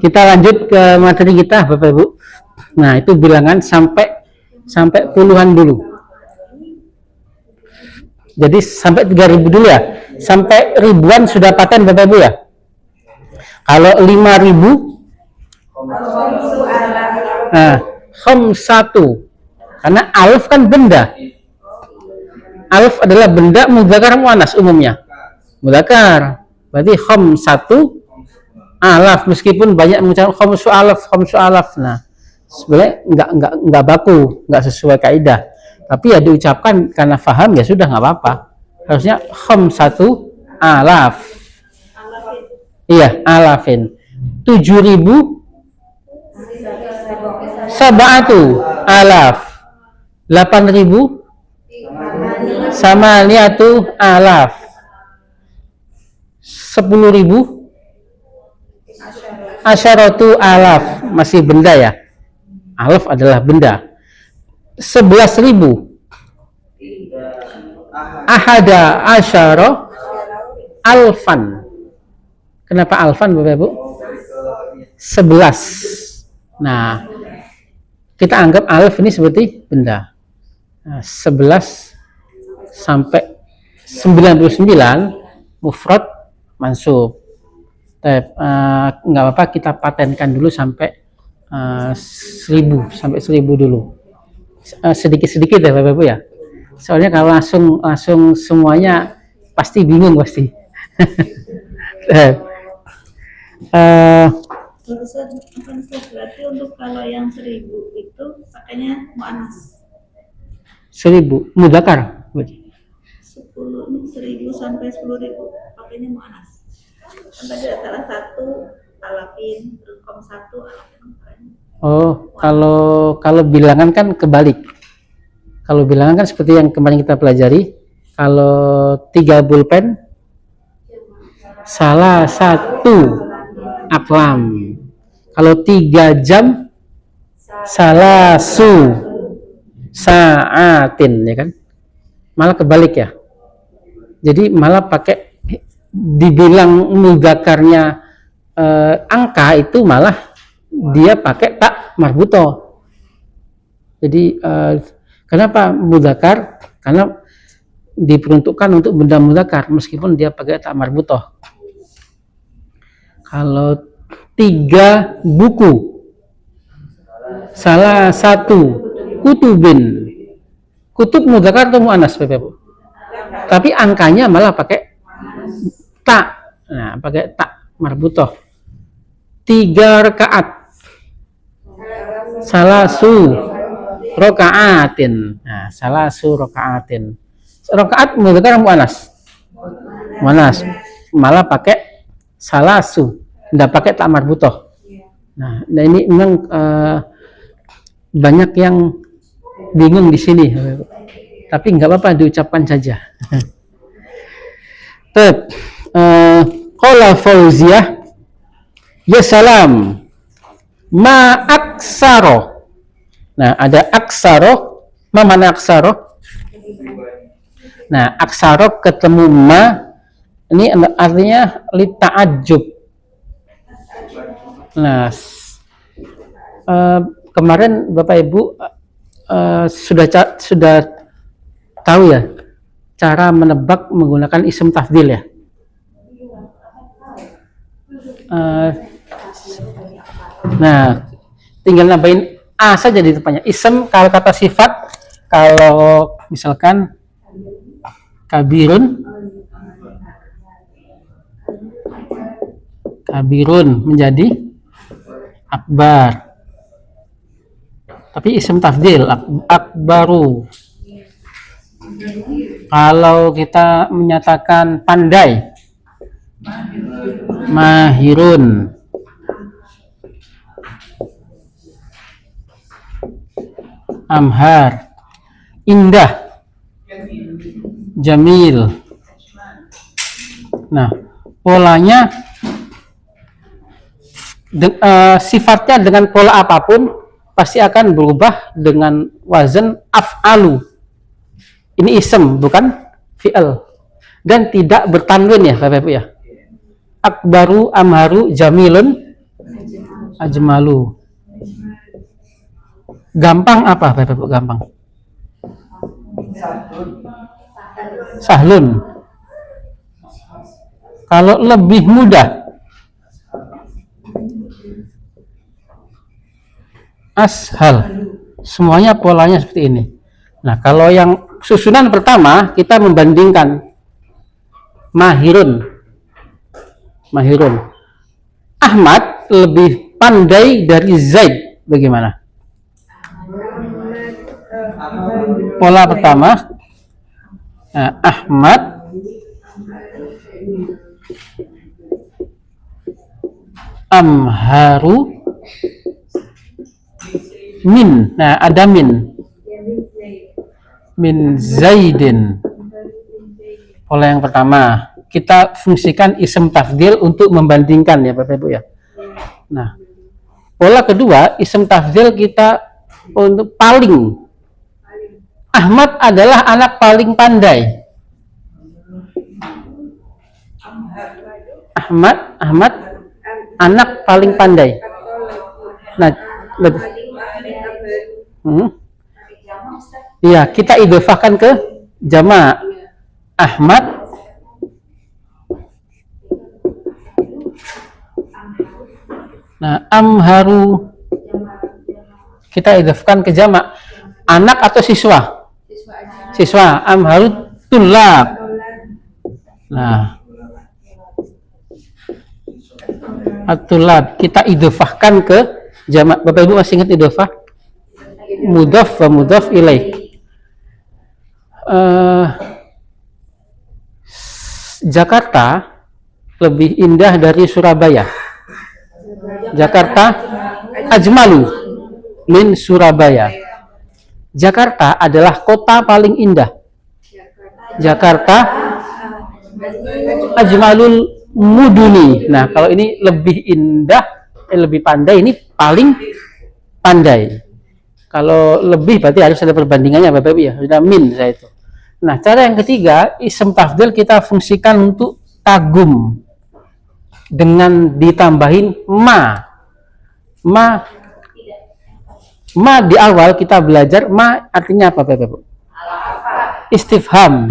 kita lanjut ke materi kita Bapak Ibu. Nah, itu bilangan sampai puluhan dulu. Jadi sampai 3000 dulu ya. Sampai ribuan sudah paten Bapak Ibu ya. Kalau 5000 khamsatu. Karena alf kan benda. Alf adalah benda mudzakkar muannas umumnya. Mudzakkar. Berarti khamsatu alaf, meskipun banyak mengucapkan khamsu alaf. Nah, sebenarnya enggak baku, enggak sesuai kaidah. Tapi ya diucapkan karena paham ya sudah enggak apa-apa. Harusnya khamsatu alaf. Iya, alafin. 7000 sab'atu alaf. 8000 samaniatu alaf. 10.000 asyaratu alaf. Masih benda ya. Alaf adalah benda. 11.000 ahada asyara alfan. Kenapa alfan Bapak Ibu? 11. Nah, kita anggap alf ini seperti benda. Nah, 11 sampai 99 mufrad mansub. Nggak apa-apa, kita patenkan dulu sampai 1000 sampai 1000 dulu. Sedikit-sedikit ya Bapak Ibu ya. Soalnya kalau langsung semuanya pasti bingung pasti. Berarti untuk kalau yang 1000 itu pakainya mu'annas. 1000 mudzakkar. 1000 sampai 10.000 pakainya mu'annas. Kan tadi ada salah satu alafin, terus satu alafin. Oh, kalau bilangan kan kebalik. Kalau bilangan kan seperti yang kemarin kita pelajari. Kalau 3 pulpen, salah satu aklam. Kalau 3 jam, salah su saatin, ya kan? Malah kebalik ya. Jadi malah pakai dibilang mudzakarnya angka itu malah dia pakai tak marbutoh. Jadi kenapa mudzakar? Karena diperuntukkan untuk benda mudzakar meskipun dia pakai tak marbutoh. Kalau 3 buku, salah satu kutubin. Kutub mudzakar atau muannas Bapak Ibu? Tapi angkanya malah pakai tak. Nah, pakai tak marbutoh. 3 rakaat. Salah su rokaatin. Nah, salah su rokaatin. Rakaat mudzakar muannas. Muannas. Malah pakai salah su. Enggak pakai tak marbutoh. Nah, ini memang banyak yang bingung di sini. Tapi nggak apa-apa, diucapkan saja. Qala Fauziyah, ya salam, ma aksaro. Nah, ada aksaro, ma mana aksaro? Nah, aksaro ketemu ma, ini artinya li ta'ajjub. Nah, kemarin Bapak Ibu sudah tahu ya cara menebak menggunakan isim tafdhil ya. Nah, tinggal nambahin a saja di depannya. Isim kalau kata sifat, kalau misalkan kabirun menjadi akbar. Tapi isim tafdhil akbaru. Kalau kita menyatakan pandai, mahirun. Amhar, indah. Jamil. Nah, polanya sifatnya dengan pola apapun pasti akan berubah dengan wazan af'alu. Ini ism bukan fi'al dan tidak bertanwin ya Bapak Ibu ya. Akbaru, amharu, jamilun, ajmalu. Gampang apa Bapak Ibu? Gampang. Sahlun. Kalau lebih mudah, ashal. Semuanya polanya seperti ini. Nah, kalau yang susunan pertama kita membandingkan mahirun. Ahmad lebih pandai dari Zaid. Bagaimana? Pola pertama, Ahmad amharu min. Nah, ada min Zaidin. Pola yang pertama kita fungsikan isim tafdhil untuk membandingkan ya Bapak Ibu ya. Nah, pola kedua isim tafdhil kita untuk paling. Ahmad adalah anak paling pandai. Ahmad anak paling pandai. Nah, iya, kita idhofahkan ke jama'. Ahmad nah, amharu kita idhofahkan ke jama'. Anak atau siswa? Siswa. Amharu tulab. Nah, at-tulab kita idhofahkan ke jama'. Bapak Ibu masih ingat idhofah? Mudhaf wa mudhaf ilaih. Jakarta lebih indah dari Surabaya. Jakarta ajmalu min Surabaya. Jakarta adalah kota paling indah. Jakarta ajmalul muduni. Nah, kalau ini lebih indah, lebih pandai, ini paling pandai. Kalau lebih berarti harus ada perbandingannya, Bapak Ibu ya. Sudah min saya itu. Nah, cara yang ketiga, ism tafdil kita fungsikan untuk kagum dengan ditambahin ma. Ma di awal kita belajar ma artinya apa, Bapak Ibu? Istifham.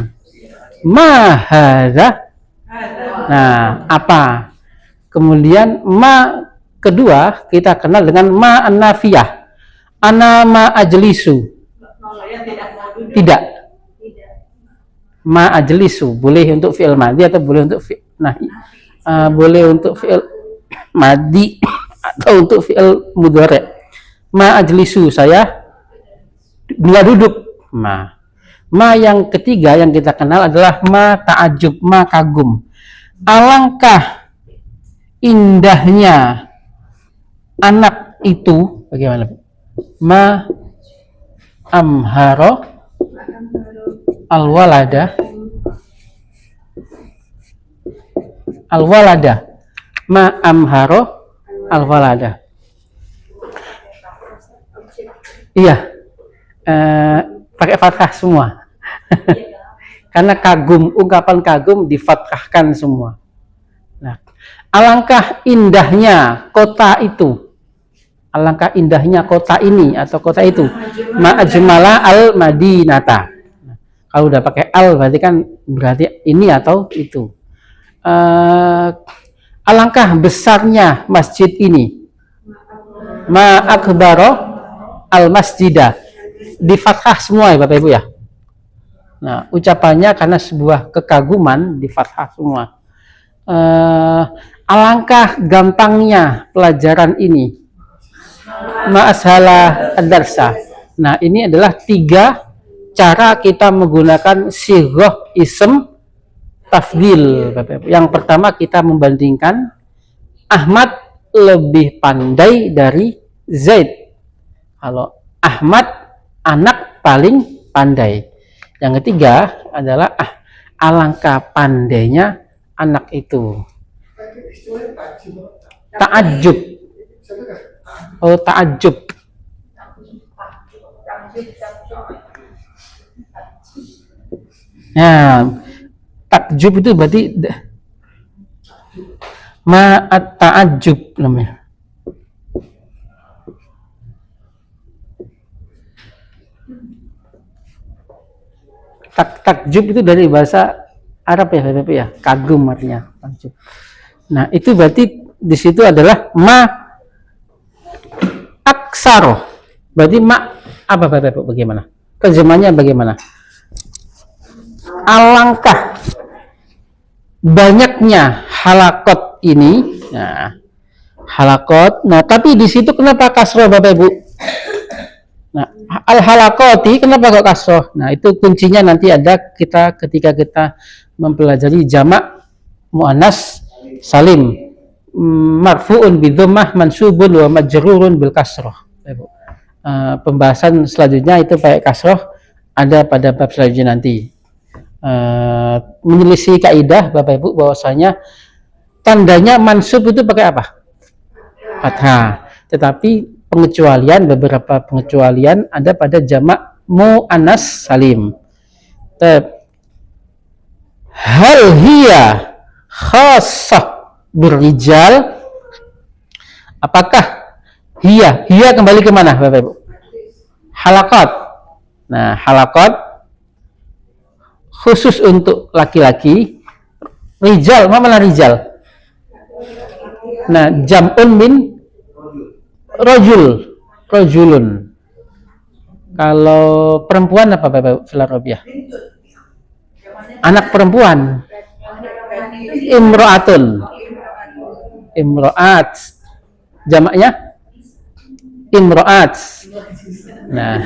Ma hadza. Nah, apa? Kemudian ma kedua kita kenal dengan ma an-nafiyah. Ana ma ajlisu. Tidak. Ma ajlisu boleh untuk fi'il madhi atau boleh untuk boleh untuk fi'il madhi atau untuk fi'il mudhari'. Ma ajlisu, saya bila duduk. Ma yang ketiga yang kita kenal adalah ma ta'ajub, ma kagum. Alangkah indahnya anak itu, bagaimana? Ma amharo al-walada ma amharo al-walada. Iya, pakai fathah semua. Karena kagum, ungkapan kagum difathahkan semua. Nah, alangkah indahnya kota itu. Alangkah indahnya kota ini atau kota itu. Ma ajmala al-madinata. Kalau udah pakai al berarti kan berarti ini atau itu. Alangkah besarnya masjid ini. Ma akbaro al-masjidah. Di fathah semua ya Bapak Ibu ya. Nah, ucapannya karena sebuah kekaguman di fathah semua. Alangkah gampangnya pelajaran ini. Ma ashala ad-darsa. Nah, ini adalah 3 cara kita menggunakan sighah ism tafdil, Bapak Ibu. Yang pertama kita membandingkan Ahmad lebih pandai dari Zaid. Kalau Ahmad anak paling pandai. Yang ketiga adalah alangkah pandainya anak itu. Ta'ajub. Oh, ta'ajub. Nah, takjub itu berarti ma'at ta'ajub namanya. Takjub itu dari bahasa Arab ya, Bapak ya, kagum artinya takjub. Nah, itu berarti di situ adalah ma aksaro. Berarti ma apa Bapak bagaimana? Terjemahnya bagaimana? Alangkah banyaknya halakot ini. Nah, halakot. Nah, tapi di situ kenapa kasroh Bapak Ibu? Nah, al-halakoti kenapa kok kasroh? Nah, itu kuncinya nanti ada ketika kita mempelajari jamak muannas salim. Marfu'un bidhammah mansubun wa majrurun bil kasroh. Pembahasan selanjutnya itu pakai kasroh ada pada bab selanjutnya nanti. Menyelisih kaidah Bapak Ibu bahwasanya tandanya mansub itu pakai apa? Fathah. Tetapi beberapa pengecualian ada pada jamak muannas salim. Hal hiya khassah birrijal. Apakah hiya kembali ke mana Bapak Ibu? Halaqat. Nah, halaqat khusus untuk laki-laki. Rijal, mana rijal? Nah, jam'un min rajulun. Kalau perempuan apa Bapak Fil Arabiah? Anak perempuan. Imro'at. Jamaknya imro'at. Nah,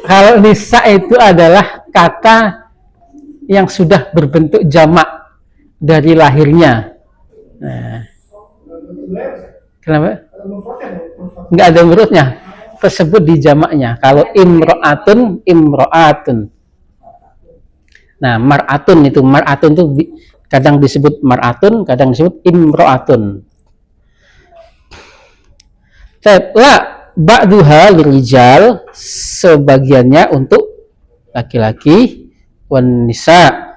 kalau nisa itu adalah kata yang sudah berbentuk jamak dari lahirnya. Nah, kenapa? Nggak ada urutnya, tersebut di jamaknya. Kalau imro'atun. Nah, mar'atun itu kadang disebut mar'atun, kadang disebut imro'atun. La ba'duha lirijal, sebagiannya untuk laki-laki, wan nisa,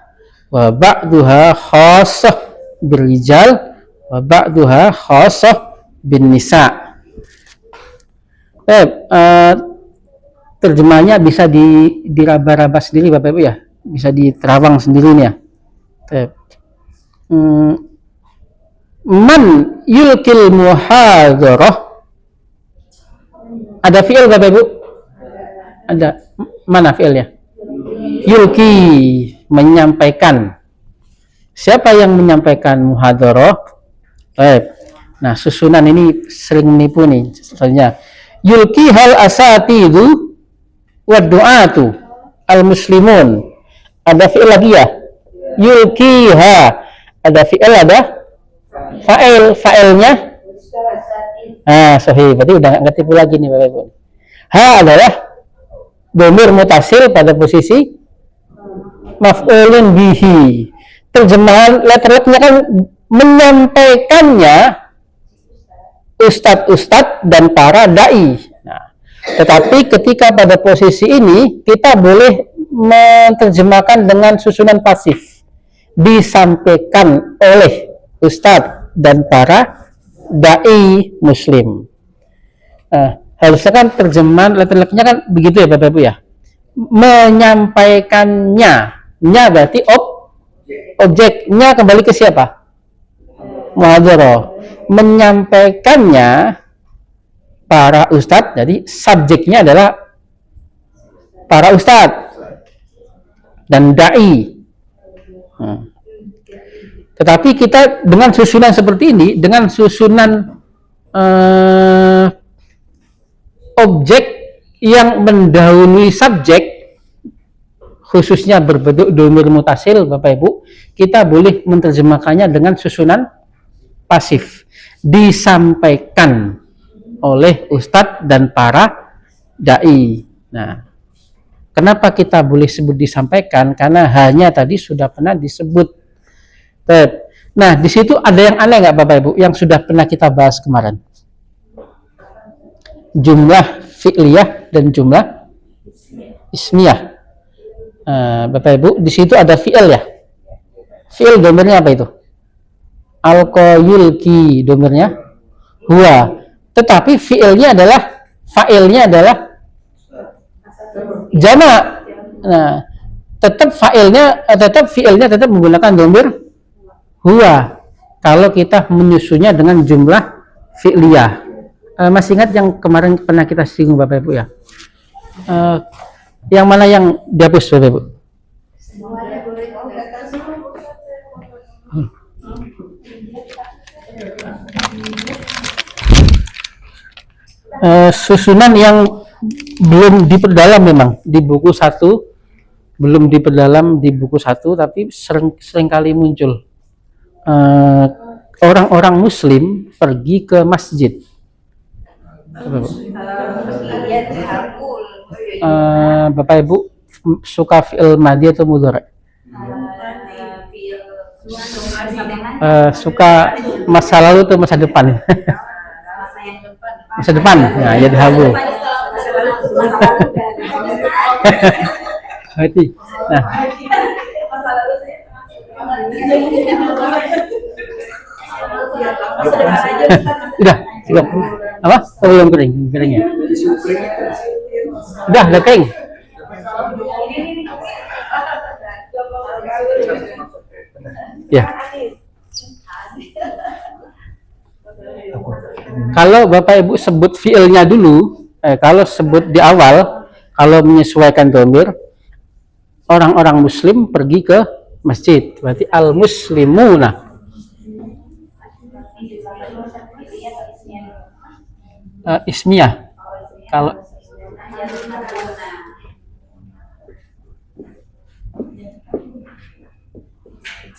wa ba'duha khassah birijal, wa ba'duha khassah bin nisa. Terjemahnya bisa diraba-raba sendiri Bapak Ibu ya, bisa diterawang sendiri nih ya. Man yulkil muhadarah. Ada fi'il Bapak Ibu? Ada. Mana fi'ilnya? Yulki, menyampaikan. Siapa yang menyampaikan muhadarah? Nah, susunan ini sering menipu nih. Soalnya yulki hal asatidu wa du'atu al muslimun. Ada fi'il lagi ya? Yulkiha. Ada fi'il, ada fa'ilnya. Sahih. Berarti udah nggak tipu lagi nih Bapak Ibu. Ha adalah dhamir mutasil pada posisi maf'ulun bihi. Terjemahan letternya kan menyampaikannya ustadz dan para dai. Nah, tetapi ketika pada posisi ini kita boleh menerjemahkan dengan susunan pasif, disampaikan oleh ustadz dan para dai muslim. Harusnya kan terjemahan letternya kan begitu ya Bapak Ibu ya. Menyampaikannya, nya berarti objeknya kembali ke siapa? Muhadarah. Menyampaikannya para ustadz, jadi subjeknya adalah para ustadz dan dai. Tetapi kita dengan susunan seperti ini, dengan susunan objek yang mendahului subjek, khususnya berbentuk dhamir mutasil Bapak Ibu, kita boleh menerjemahkannya dengan susunan pasif, disampaikan oleh ustadz dan para dai. Nah, kenapa kita boleh sebut disampaikan? Karena hanya tadi sudah pernah disebut. Nah, di situ ada yang aneh nggak Bapak Ibu? Yang sudah pernah kita bahas kemarin. Jumlah fi'liyah dan jumlah ismiyah. Bapak Ibu, di situ ada fi'il ya. Fi'il domirnya apa itu? Alqayulki domirnya huwa. Tetapi fa'ilnya adalah jamak. Nah, tetap fi'ilnya tetap menggunakan domir huwa kalau kita menyusunnya dengan jumlah fi'liyah. Masih ingat yang kemarin pernah kita singgung Bapak Ibu ya? Yang mana yang dihapus Bapak Ibu? Susunan yang belum diperdalam memang di buku 1, belum diperdalam di buku 1, tapi sering kali muncul. Orang-orang muslim pergi ke masjid. Bapak Ibu suka fi'il madhi atau mudhari? Suka masa lalu atau masa depan? Masa depan. Nah, ya dhahabu. Nah, Udah, cukup. Apa? Oh, belum kering, keringnya. Udah kering. Ya. Kalau Bapak Ibu sebut fiilnya dulu, kalau sebut di awal, kalau menyesuaikan dhamir, orang-orang Muslim pergi ke masjid, berarti al-muslimuna. Ismiyah. Kalau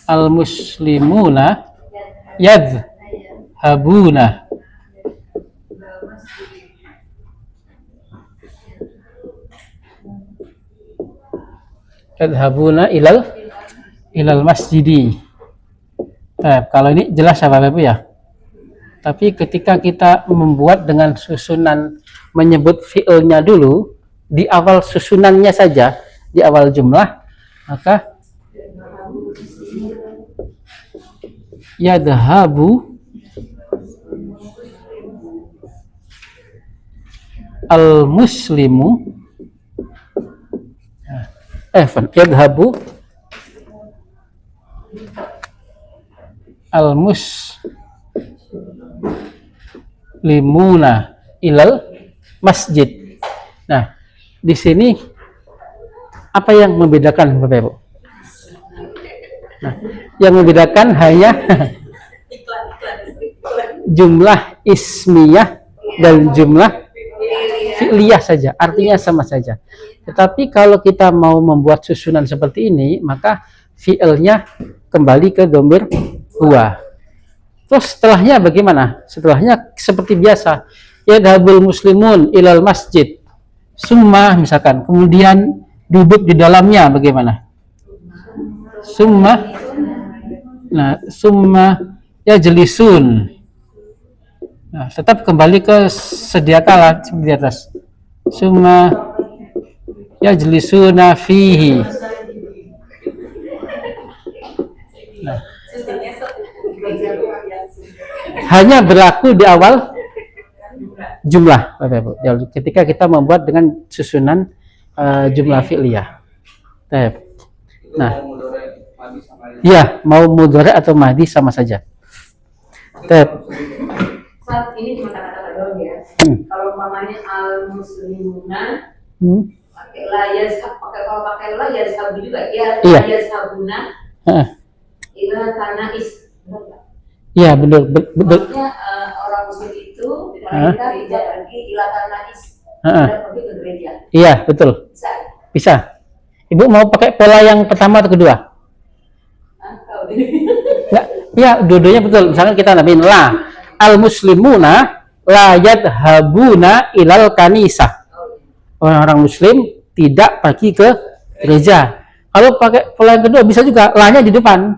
al-muslimuna yadhhabuna. Yadhhabuna ilal masjidi. Kalau ini jelas ya Bapak Ibu ya. Tapi ketika kita membuat dengan susunan menyebut fi'ilnya dulu, di awal susunannya saja, di awal jumlah, maka yadhabu al-muslimu yadhabu al-muslimuna ilal masjid. Nah, di sini apa yang membedakan Bapak Ibu? Nah, yang membedakan hanya jumlah ismiyah dan jumlah fi'liyah saja, artinya sama saja. Tetapi kalau kita mau membuat susunan seperti ini, maka fi'ilnya kembali ke dhamir huwa. Terus setelahnya bagaimana? Setelahnya seperti biasa, yadhabul muslimun ilal masjid. Summa misalkan, kemudian duduk di dalamnya bagaimana? Summa, nah summa yajlisun. Nah, tetap kembali ke sedia kala seperti di atas. Summa yajlisuna fihi. Nah, hanya berlaku di awal jumlah, Bapak Ibu. Ketika kita membuat dengan susunan jumlah fi'liyah. Nah, iya, mau mudhari atau madhi sama saja. Saat ini cuma kata-kata doang ya. Kalau umpamanya al-muslimuna pakai la yazhab, kalau pakai la yazhab juga ya, la yazhabuna ila tanais. Iya, betul. Maksudnya orang muslim itu mereka tidak pergi ila tanais. Tidak pergi ke gereja. Iya, betul. Bisa. Ibu mau pakai pola yang pertama atau kedua? Ya, dua-duanya betul. Misalkan kita nabiin la al-muslimuna la yadhhabuna ilal kanisah. Orang-orang muslim tidak pergi ke gereja. Kalau pakai pola yang kedua bisa juga la-nya di depan.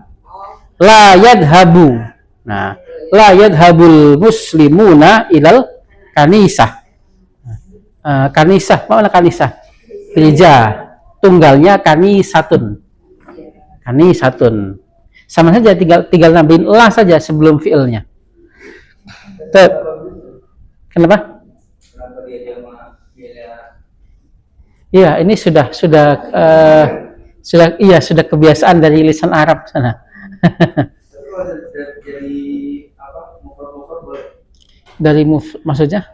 La yadhhabu. Nah, la yadhhabul muslimuna ilal kanisah. Kanisah, mana kanisah? Gereja. Tunggalnya kanisatun. Kanisatun. Sama saja, tinggal nambahin la saja sebelum fi'ilnya. Kenapa? Iya, ini sudah kebiasaan dari lisan Arab sana. Dari maksudnya?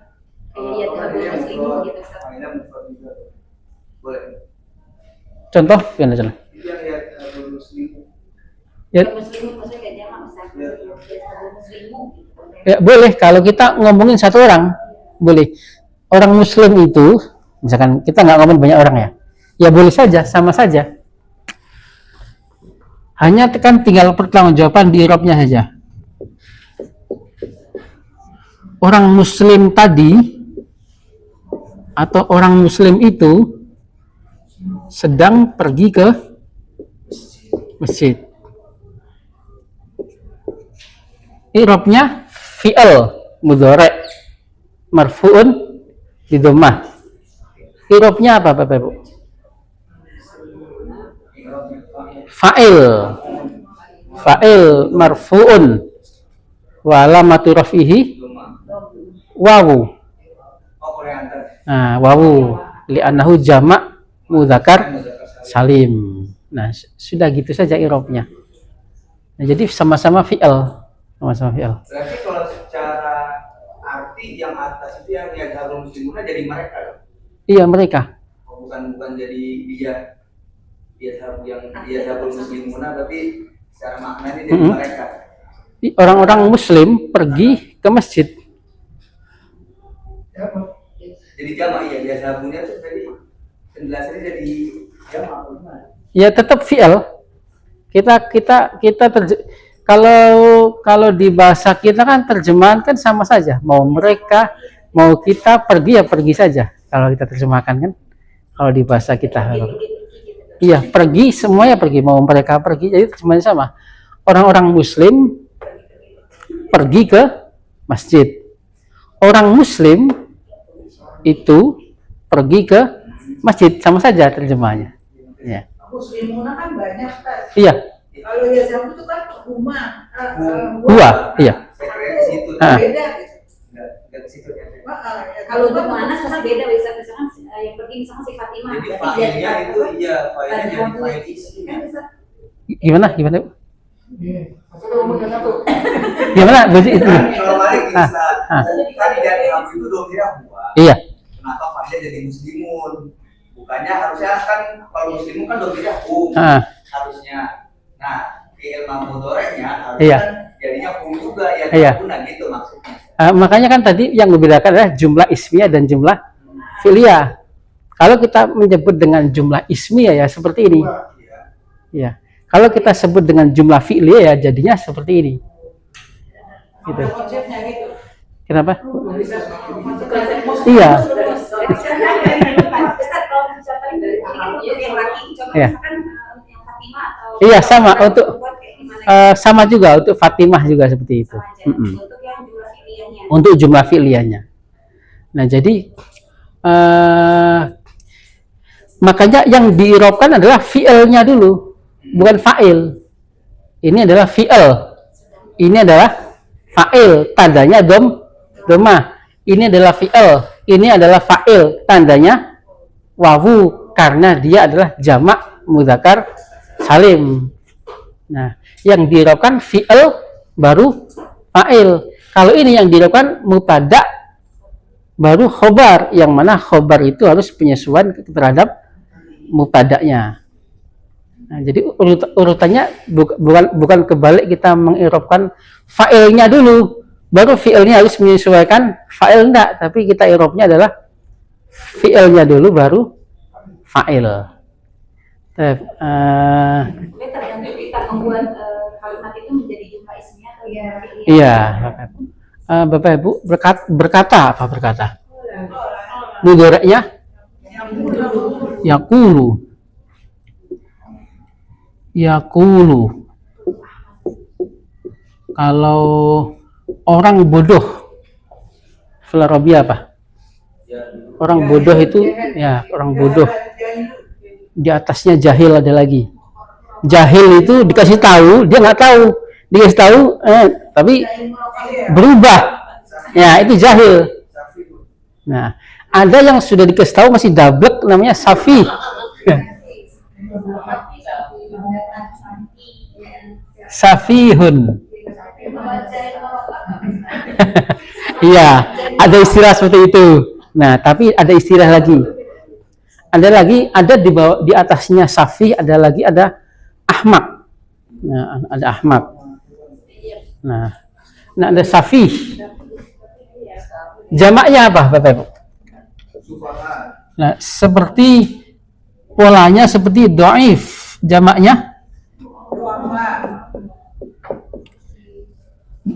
Contoh, gimana contoh? Ya, boleh kalau kita ngomongin satu orang, boleh. Orang muslim itu, misalkan kita nggak ngomong banyak orang ya, ya boleh saja, sama saja. Hanya tekan tinggal pertanggungjawaban di i'rabnya saja. Orang muslim tadi atau orang muslim itu sedang pergi ke masjid. I'rabnya fi'il mudhari' marfu'un bi dhammah. I'rabnya apa Bapak Ibu? Fa'il Fa'il marfu'un wa alamatu raf'ihi wawu. Nah, wawu li'annahu jama' mudzakkar salim. Nah, sudah gitu saja i'rabnya. Nah, jadi sama-sama fi'il. Sama-sama fi'il. Berarti kalau secara arti yang atas itu yang yazhabul muslimuna jadi mereka dong? Iya, mereka. Bukan jadi dia yazhabul muslimuna, tapi secara maknanya jadi mereka. Orang-orang muslim pergi ke masjid. Jadi jamak ya, yazhabunnya itu tadi penjelasannya jadi jamak atau gimana? Ya tetap fi'il. Kalau di bahasa kita kan terjemahan kan sama saja. Mau mereka, mau kita pergi ya pergi saja. Kalau kita terjemahkan kan. Kalau di bahasa kita. Iya, pergi semuanya pergi. Mau mereka pergi, jadi semuanya sama. Orang-orang muslim pergi ke masjid. Orang muslim itu pergi ke masjid, sama saja terjemahnya. Ya. Muslimuna kan banyak, Ustaz. Iya. Kalau yazhabu itu kan rumah. Dua, iya. Saya kira di situ. Beda. Enggak di situ ya. Kalau untuk Mu'annas pasti beda, misalkan yang pergi misalkan si Fatimah. Jadi fa'ilnya itu iya, fa'ilnya jadi fa'il isim. Gimana? Gimana? Baca itu. Kalau balik tadi dari kamu itu domirnya buah. Iya. Kenapa fa'ilnya jadi muslimun? Bukannya harusnya kan kalau muslimun kan domirnya harusnya. Nah, fi'il mudhari'nya harusnya jadinya juga ya guna gitu maksudnya. Makanya kan tadi yang membedakan adalah jumlah ismiyah dan jumlah fi'liyah. Kalau kita menyebut dengan jumlah ismiyah ya seperti ini. Ya. Kalau kita sebut dengan jumlah fi'liyah ya jadinya seperti ini. Gitu. Konsepnya gitu. Kenapa? Iya. Iya. Iya sama untuk sama juga untuk Fatimah juga seperti itu. Untuk jumlah fi'liyahnya. Nah jadi makanya yang diirobkan adalah fi'ilnya dulu, bukan fa'il. Ini adalah fi'il. Ini adalah fa'il, tandanya domah. Ini adalah fi'il. Ini adalah fa'il, tandanya wawu karena dia adalah jamak mudzakkar salim. Nah, yang diirobkan fi'il baru fa'il. Kalau ini yang diirobkan mubtada baru khobar, yang mana khobar itu harus penyesuaian terhadap mubtada'nya. Nah, jadi urutannya bukan kebalik, kita mengirobkan fa'ilnya dulu, baru fi'ilnya harus menyesuaikan fa'il, enggak, tapi kita irobnya adalah fi'ilnya dulu baru fa'il. Tergantung kita membuat kalimat itu menjadi jumlah ismiyah atau jumlah fi'liyah. Iya. Bapak Ibu berkata apa berkata? Mudhari'nya yaqulu. Yaqulu. Kalau orang bodoh, fil Arabia apa? Orang bodoh itu ya, orang bodoh. Di atasnya jahil ada lagi. Jahil itu dikasih tahu, dia nggak tahu. Dikasih tahu, tapi berubah. Ya, itu jahil. Nah, ada yang sudah dikasih tahu masih dablek, namanya safi. Safihun. Iya, ada istilah seperti itu. Nah, tapi ada istilah lagi. Ada di bawah, di atasnya safi, ada ahmak. Nah, ada ahmak. Nah, ada safi. Jamaknya apa, Bapak Ibu? Nah, seperti polanya seperti dhaif. Jamaknya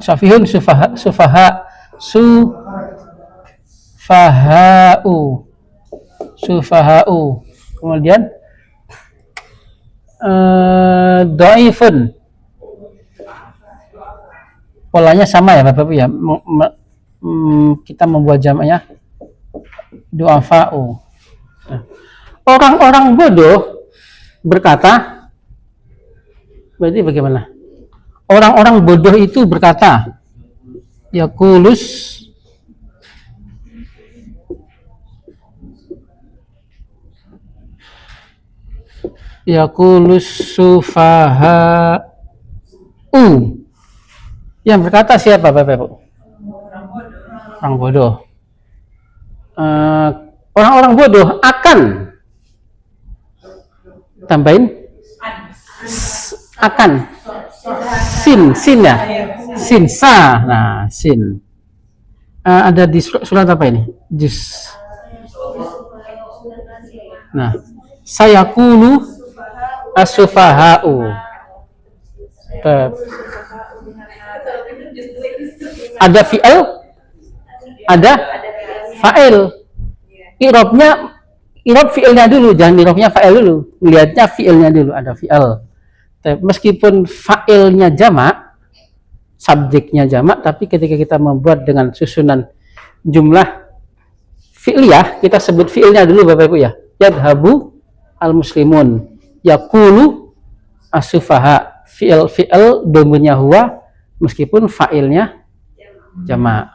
safihun, sufaha'u. Kemudian dhaifun. Polanya sama ya Bapak Ibu ya. Kita membuat jamaknya du'afa'u. Nah, orang-orang bodoh berkata, berarti bagaimana? orang-orang bodoh itu berkata, Yaqulus sufaha'u. Yang berkata siapa Bapak Ibu? Orang bodoh. Orang-orang bodoh akan tambahin akan sin ya, sa. Nah, sin. Ada di surat apa ini? Juz. Nah, sayaqulu as-sufaha'u. Ada fi'il, ada fa'il. I'rab fi'ilnya dulu, jangan i'rabnya fa'il dulu. Lihatnya fi'ilnya dulu, ada fi'il. Meskipun fa'ilnya jamak, subjeknya jamak, tapi ketika kita membuat dengan susunan jumlah fi'liyah, kita sebut fi'ilnya dulu Bapak Ibu ya. Yadhabu al-muslimun, yaqulu as-sufaha. Fi'il domennya huwa, meskipun fa'ilnya jamak.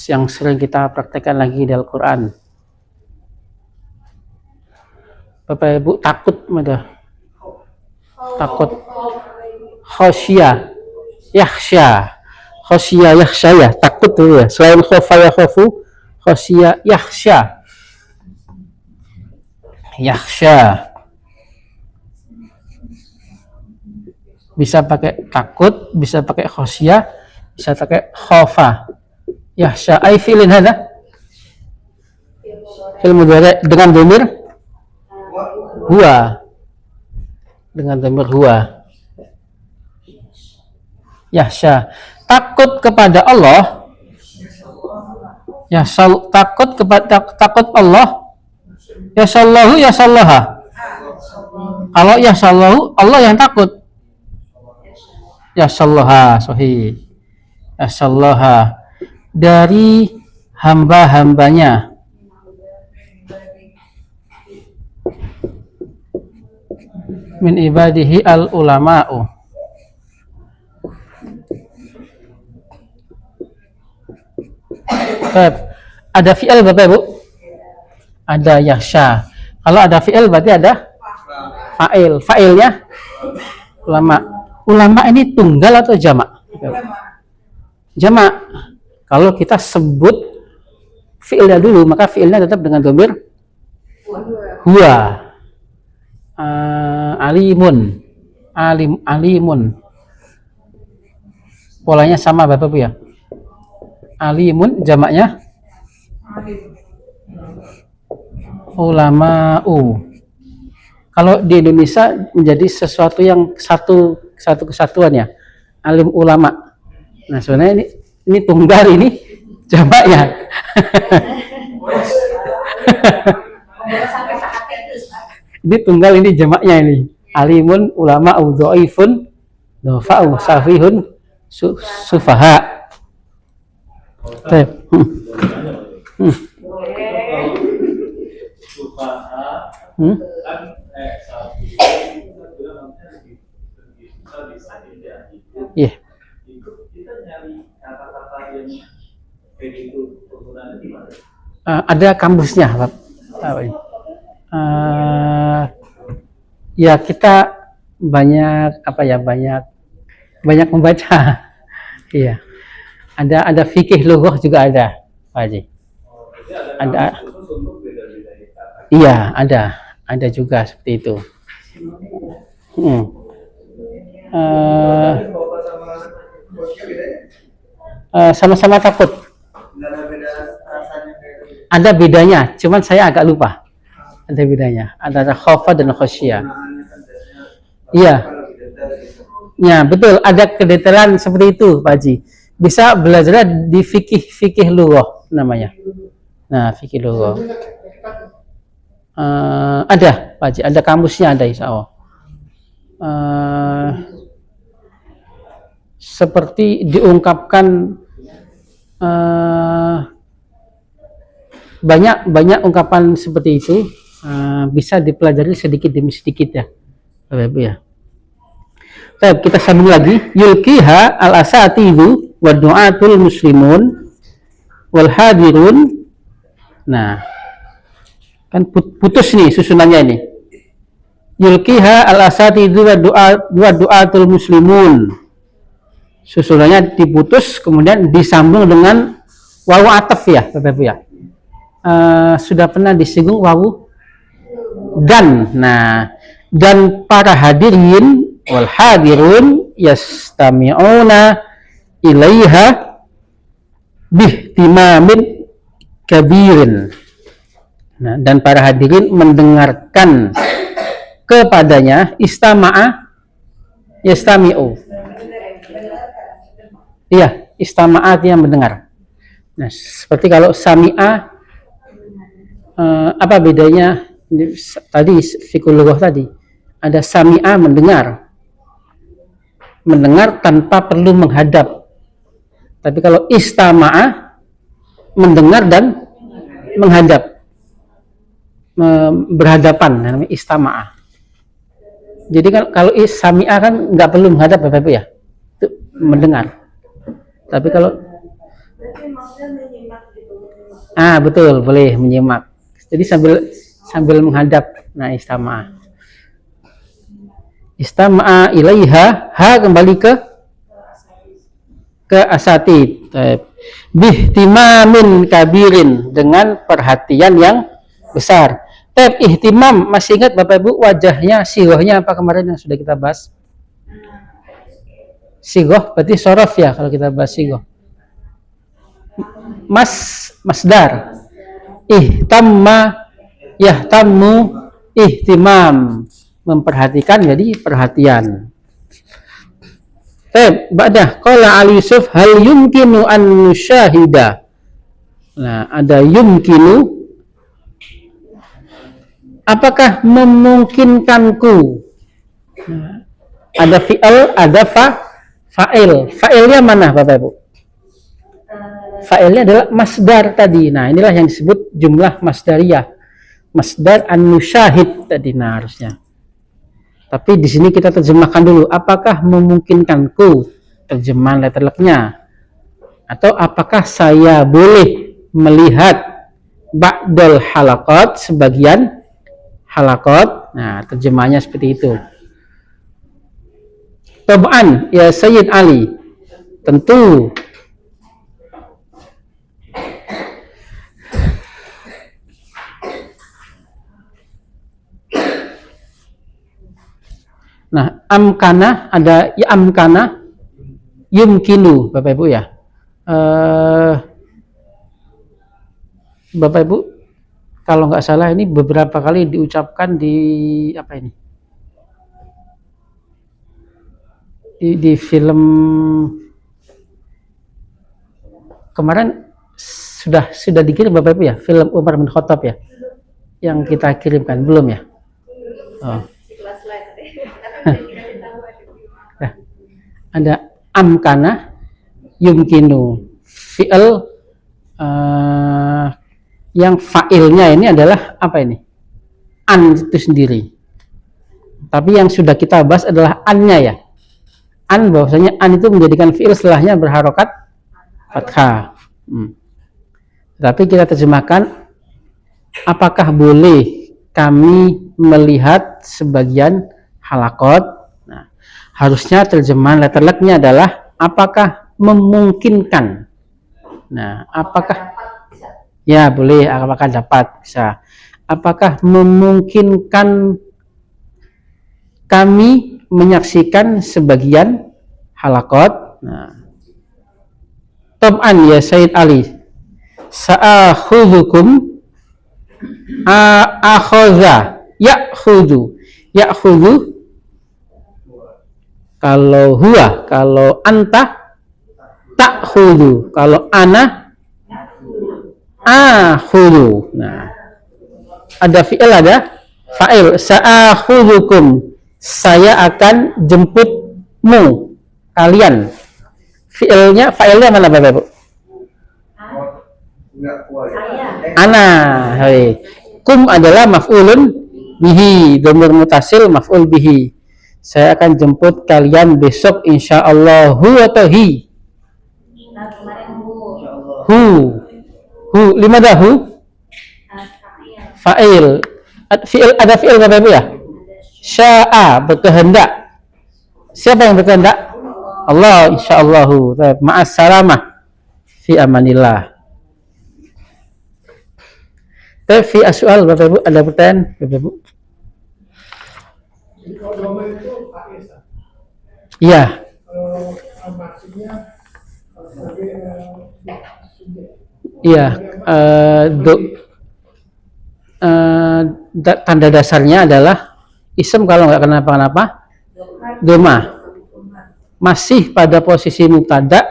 Yang sering kita praktekkan lagi di Al-Quran. Bapak Ibu takut ada takut khosya yakhsya ya, takut dulu ya, selain khofa ya khofu, khosya yakhsya bisa pakai takut, bisa pakai khosya, bisa pakai khofa. Yakhsha ay fi'lin hada fi'il mudhari dengan dhamir huwa, dengan dhamir huwa. Yakhsha takut kepada Allah, takut Allah, yasallahu yasallaha. Kalau yasallahu Allah yang takut, yasallaha sahih, yasallaha dari hamba-hambanya. Min ibadihi al-ulama'u. Ada fi'il Bapak Ibu? Ada yakhsha. Kalau ada fi'il berarti ada fa'il. Fa'ilnya ulama. Ulama ini tunggal atau jamak? Jamak. Kalau kita sebut fi'ilnya dulu, maka fi'ilnya tetap dengan dhamir huwa. Alimun. Polanya sama Bapak Ibu ya. Alimun jamaknya ulama'u. Kalau di Indonesia menjadi sesuatu yang satu kesatuan ya. Alim ulama. Nah, sebenarnya ini tunggal, ini jamaknya. Ini tunggal, ini jamaknya ini. Alimun ulama'u dhaifun dhafa'u safihun sufaha. Iya. Ada kamusnya, Pak. Ya kita banyak banyak membaca. Iya. Ada fikih lughah juga ada, Pak Haji. Ada. Iya, ada juga seperti itu. Sama-sama takut. Ada bedanya, cuman saya agak lupa. Ada bedanya. Ada khaufa dan khasyah. Iya. Ya, betul. Ada kedetailan seperti itu, Pak Haji. Bisa belajar di fikih lughah namanya. Nah, fikih lughah. Ada, Pak Haji. Ada kamusnya, ada insyaallah. Seperti diungkapkan banyak ungkapan seperti itu, bisa dipelajari sedikit demi sedikit ya. Bapak Ibu ya. Baik, kita sambung lagi. Yulkiha al-asatidu wa du'atul muslimun wal hadirun. Nah, kan putus nih susunannya ini. Yulkiha al-asatidu wa du'atul muslimun. Susunannya diputus kemudian disambung dengan wawu ataf ya, Bapak Ibu ya. Sudah pernah disinggung wawu dan. Nah, dan para hadirin wal hadirun yastami'una ilaiha bihtimamin kabirin. Nah, dan para hadirin mendengarkan kepadanya istama'a yastami'u. Iya, istama'at yang mendengar. Nah, seperti kalau sami'a, apa bedanya? Tadi fikul lughah tadi ada sami'a mendengar tanpa perlu menghadap. Tapi kalau istama'a mendengar dan menghadap, berhadapan, namanya istama'a. Jadi kan kalau sami'a kan nggak perlu menghadap Bapak Ibu ya, itu mendengar. Tapi kalau betul, boleh menyimak. Jadi sambil menghadap. Nah, istama'a ilaiha, kembali ke asatid. Bihtimamin kabirin, dengan perhatian yang besar. Ihtimam, masih ingat Bapak Ibu wajahnya, sigohnya apa kemarin yang sudah kita bahas? Sigoh berarti sorof ya kalau kita bahas sigoh. Masdar. Ihtamma yahtammu ihtimam, memperhatikan jadi perhatian. Ba'dah qala Ali Yusuf hal yumkinu an nusyahida. Nah, ada yumkinu, apakah memungkinkanku. Nah, ada fi'al, ada fa'il. Fa'ilnya mana Bapak Ibu? Fa'ilnya adalah masdar tadi. Nah, inilah yang disebut jumlah masdariyah. Masdar an-nusyahid tadi, nah harusnya. Tapi di sini kita terjemahkan dulu. Apakah memungkinkanku? Terjemahan letterlocknya. Atau apakah saya boleh melihat ba'dal halaqat, sebagian halaqat? Nah, terjemahannya seperti itu. Tab'an ya Sayyid Ali, tentu. Nah, amkana, ada ya amkana, yumkinu Bapak Ibu ya. Bapak Ibu, kalau nggak salah ini beberapa kali diucapkan di apa ini? Di film kemarin sudah dikirim Bapak Ibu ya, film Umar bin Khattab ya, yang kita kirimkan belum ya? Oh. Nah, ada amkana yumkinu, fi'il yang fa'ilnya ini adalah apa ini? An itu sendiri. Tapi yang sudah kita bahas adalah annya ya. An, bahwasanya an itu menjadikan fi'il setelahnya berharokat fathah. Tapi kita terjemahkan, apakah boleh kami melihat sebagian halakot? Nah, harusnya terjemahan letterlocknya adalah apakah memungkinkan. Nah, apakah ya boleh, apakah dapat, bisa. Apakah memungkinkan kami menyaksikan sebagian halakot? Nah, Tab'an ya Sayyid Ali, sa'akhudhukum akhadha ya'khudhu, kalau huwa, kalau anta ta'khudhu, kalau ana akhudhu. Nah, ada fi'il, ada fa'il. Sa'akhudhukum, saya akan jemputmu, kalian. Fa'ilnya mana Bapak Ibu? Ana. Kum adalah maf'ulun bihi, dhamir mutasil maf'ul bihi. Saya akan jemput kalian besok insyaallah. Hu atau hi? Nah, kemarin Hu. Hu, lima dah hu? Fa'il. Ada fi'il Bapak Ibu ya? Sya'a, berkehendak. Siapa yang berkehendak? Allah, insyaallahu. Ma'as salamah. Fi amanillah. Fi as'al Bapak Ibu, ada pertanyaan Bapak Ibu? Jadi kalau doma itu faiz. Iya. Maksudnya sebagai subjek. Iya. Tanda dasarnya adalah isim kalau nggak kenapa-kenapa doma. Masih pada posisi mubtada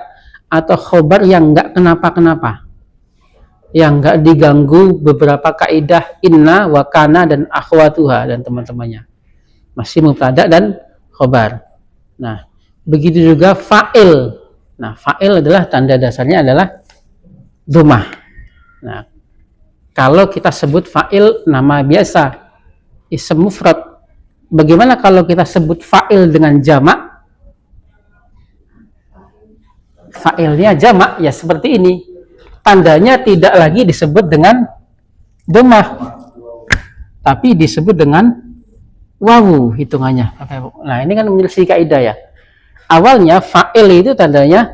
atau khobar yang nggak kenapa-kenapa, yang nggak diganggu beberapa kaidah inna, wakana, dan akhwatuha dan teman-temannya. Masih mubtada dan khobar. Nah, begitu juga fa'il. Nah, fa'il adalah tanda dasarnya adalah domah. Nah, kalau kita sebut fa'il nama biasa, isim mufrad. Bagaimana kalau kita sebut fa'il dengan jamak? Fa'ilnya jamak ya seperti ini. Tandanya tidak lagi disebut dengan domah, tapi disebut dengan wawu hitungannya. Nah, ini kan menyelisih kaidah ya. Awalnya fa'il itu tandanya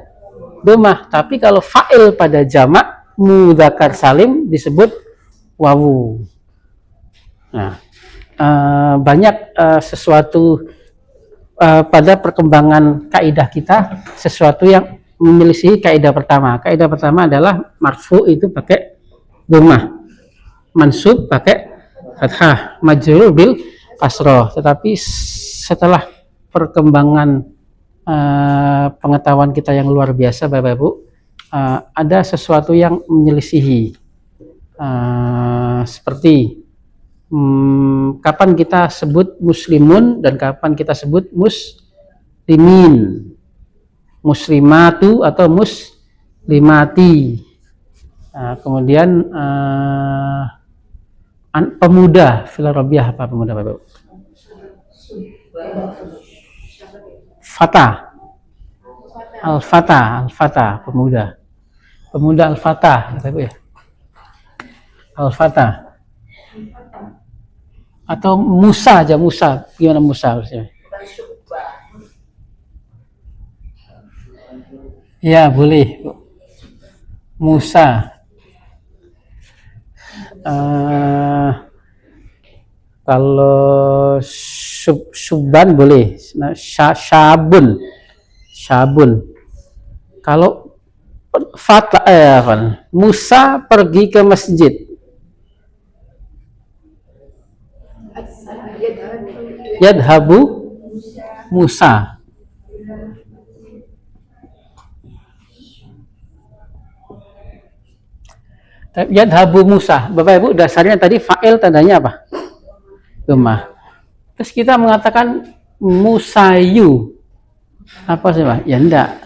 domah, tapi kalau fa'il pada jamak mudzakkar salim disebut wawu. Nah, banyak sesuatu pada perkembangan kaidah kita, sesuatu yang menyelisih kaidah pertama. Kaidah pertama adalah marfu itu pakai domah, mansub pakai fathah, majrur bil kasroh. Tetapi setelah perkembangan pengetahuan kita yang luar biasa Bapak Ibu, ada sesuatu yang menyelisihi, seperti kapan kita sebut muslimun dan kapan kita sebut muslimin, muslimatu atau muslimati. Kemudian pemuda fil Arabiah apa pemuda Bapak Ibu? Fatah. Al-Fatah, pemuda. Pemuda Al-Fatah, Bapak Ibu ya. Al-Fatah. Atau Musa aja, Musa. Gimana Musa harusnya? Ya, boleh. Musa. Kalau Subban boleh. Nah, Syabun. Kalau Musa pergi ke masjid. Yadhabu Musa. Yadhabu Musa. Bapak Ibu, dasarnya tadi fa'il tandanya apa? Domah. Terus kita mengatakan Musayu. Apa sih Pak? Ya enggak.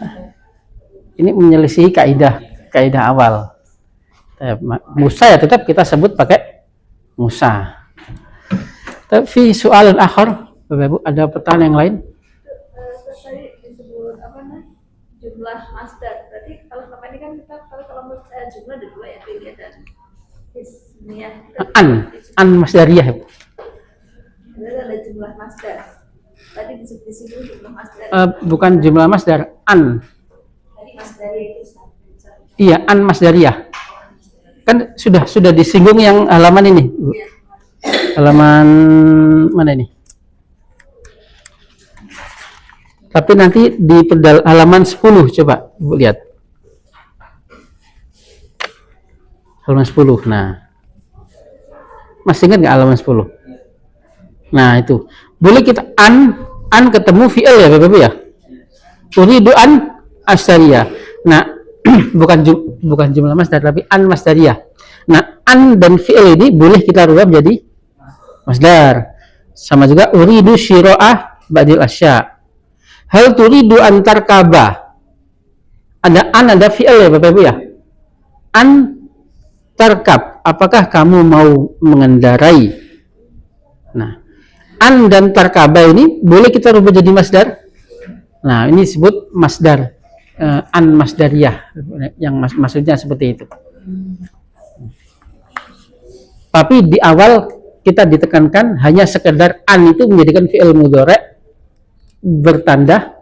Ini menyelisihi kaidah awal. Musa ya tetap kita sebut pakai Musa. Tapi soalan akhir, Bapak Ibu, ada pertanyaan yang lain? Tadi disebut apa jumlah masdar. Berarti kalau selama ini kan kita kalau jumlah ada dua ya, fi'liyah dan ismiyah. An masdariyah. Berarti ada jumlah masdar. Tadi disebut jumlah masdar. Bukan jumlah masdar, an. Tadi masdariyah itu Iya, an masdariyah. Kan sudah disinggung yang halaman ini. iya. Halaman mana ini? Tapi nanti di halaman 10 coba Ibu lihat. Halaman 10. Nah. Masih ingat nggak halaman 10? Nah, itu. Boleh kita an ketemu fi'il ya Bapak Ibu ya? Uridu an asdariyah. Nah, bukan jumlah masdar tapi an masdariyah. Nah, an dan fi'il ini boleh kita rubah jadi masdar. Sama juga uridu syira'ah ba'dil asya. Hal turidu antar kabah. Ada an, ada fi'il ya Bapak Ibu ya. An tarkab. Apakah kamu mau mengendarai? Nah, an dan tarkaba ini boleh kita rubah jadi masdar. Nah, ini disebut masdar, an masdariyah, yang maksudnya seperti itu. Tapi di awal kita ditekankan hanya sekedar an itu menjadikan fi'il mudhari' bertanda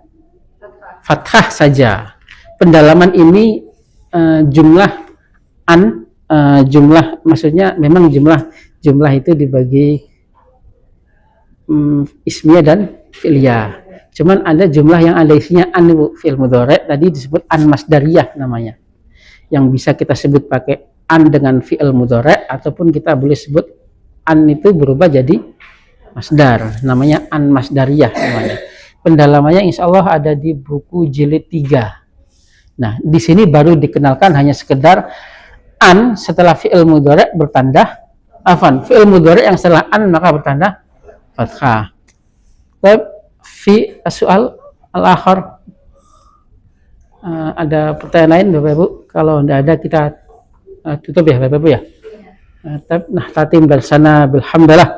fathah saja. Pendalaman ini jumlah an, jumlah maksudnya memang jumlah itu dibagi ismiyah dan fi'liyah. Cuman ada jumlah yang ada isinya an fi'il mudhari' tadi disebut an masdariyah namanya. Yang bisa kita sebut pakai an dengan fi'il mudhari' ataupun kita boleh sebut an itu berubah jadi masdar, namanya an masdariyah namanya. Pendalamannya insya Allah ada di buku jilid 3. Nah, di sini baru dikenalkan hanya sekedar an setelah fi'il mudhari' bertanda fi'il mudhari' yang setelah an maka bertanda fathah. Fi soal al-akhir, ada pertanyaan lain Bapak Ibu? Kalau tidak ada kita tutup ya Bapak Ibu ya. Nah, tatim bersana bilhamdulillah.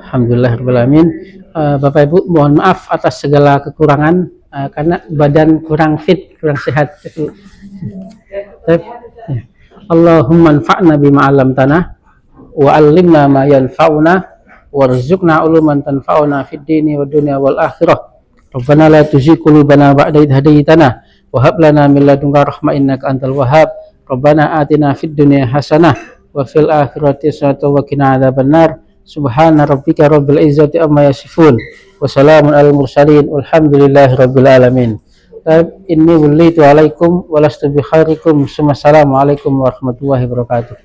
Alhamdulillah rabbil alamin. Bapak Ibu mohon maaf atas segala kekurangan karena badan kurang fit, kurang sehat. Allahumma anfa'na bima 'allamtana wa 'allimna ma yanfa'una warzuqna uluman tanfa'una fid dini wad dunya wal akhirah. Rabbana la tuzigh qulubana ba'da idh hadaytana wa hab lana min ladunka rahmah innaka antal wahhab. Rabbana atina fid dunya hasanah wa fil akhirati hasanah wa qina adzabannar. Subhana rabbika rabbil izzati amma yasifun wa salamun alal mursalin walhamdulillahi rabbil alamin. Inni wallitu alaikum wa lastu bi khairikum. Assalamualaikum warahmatullahi wabarakatuh.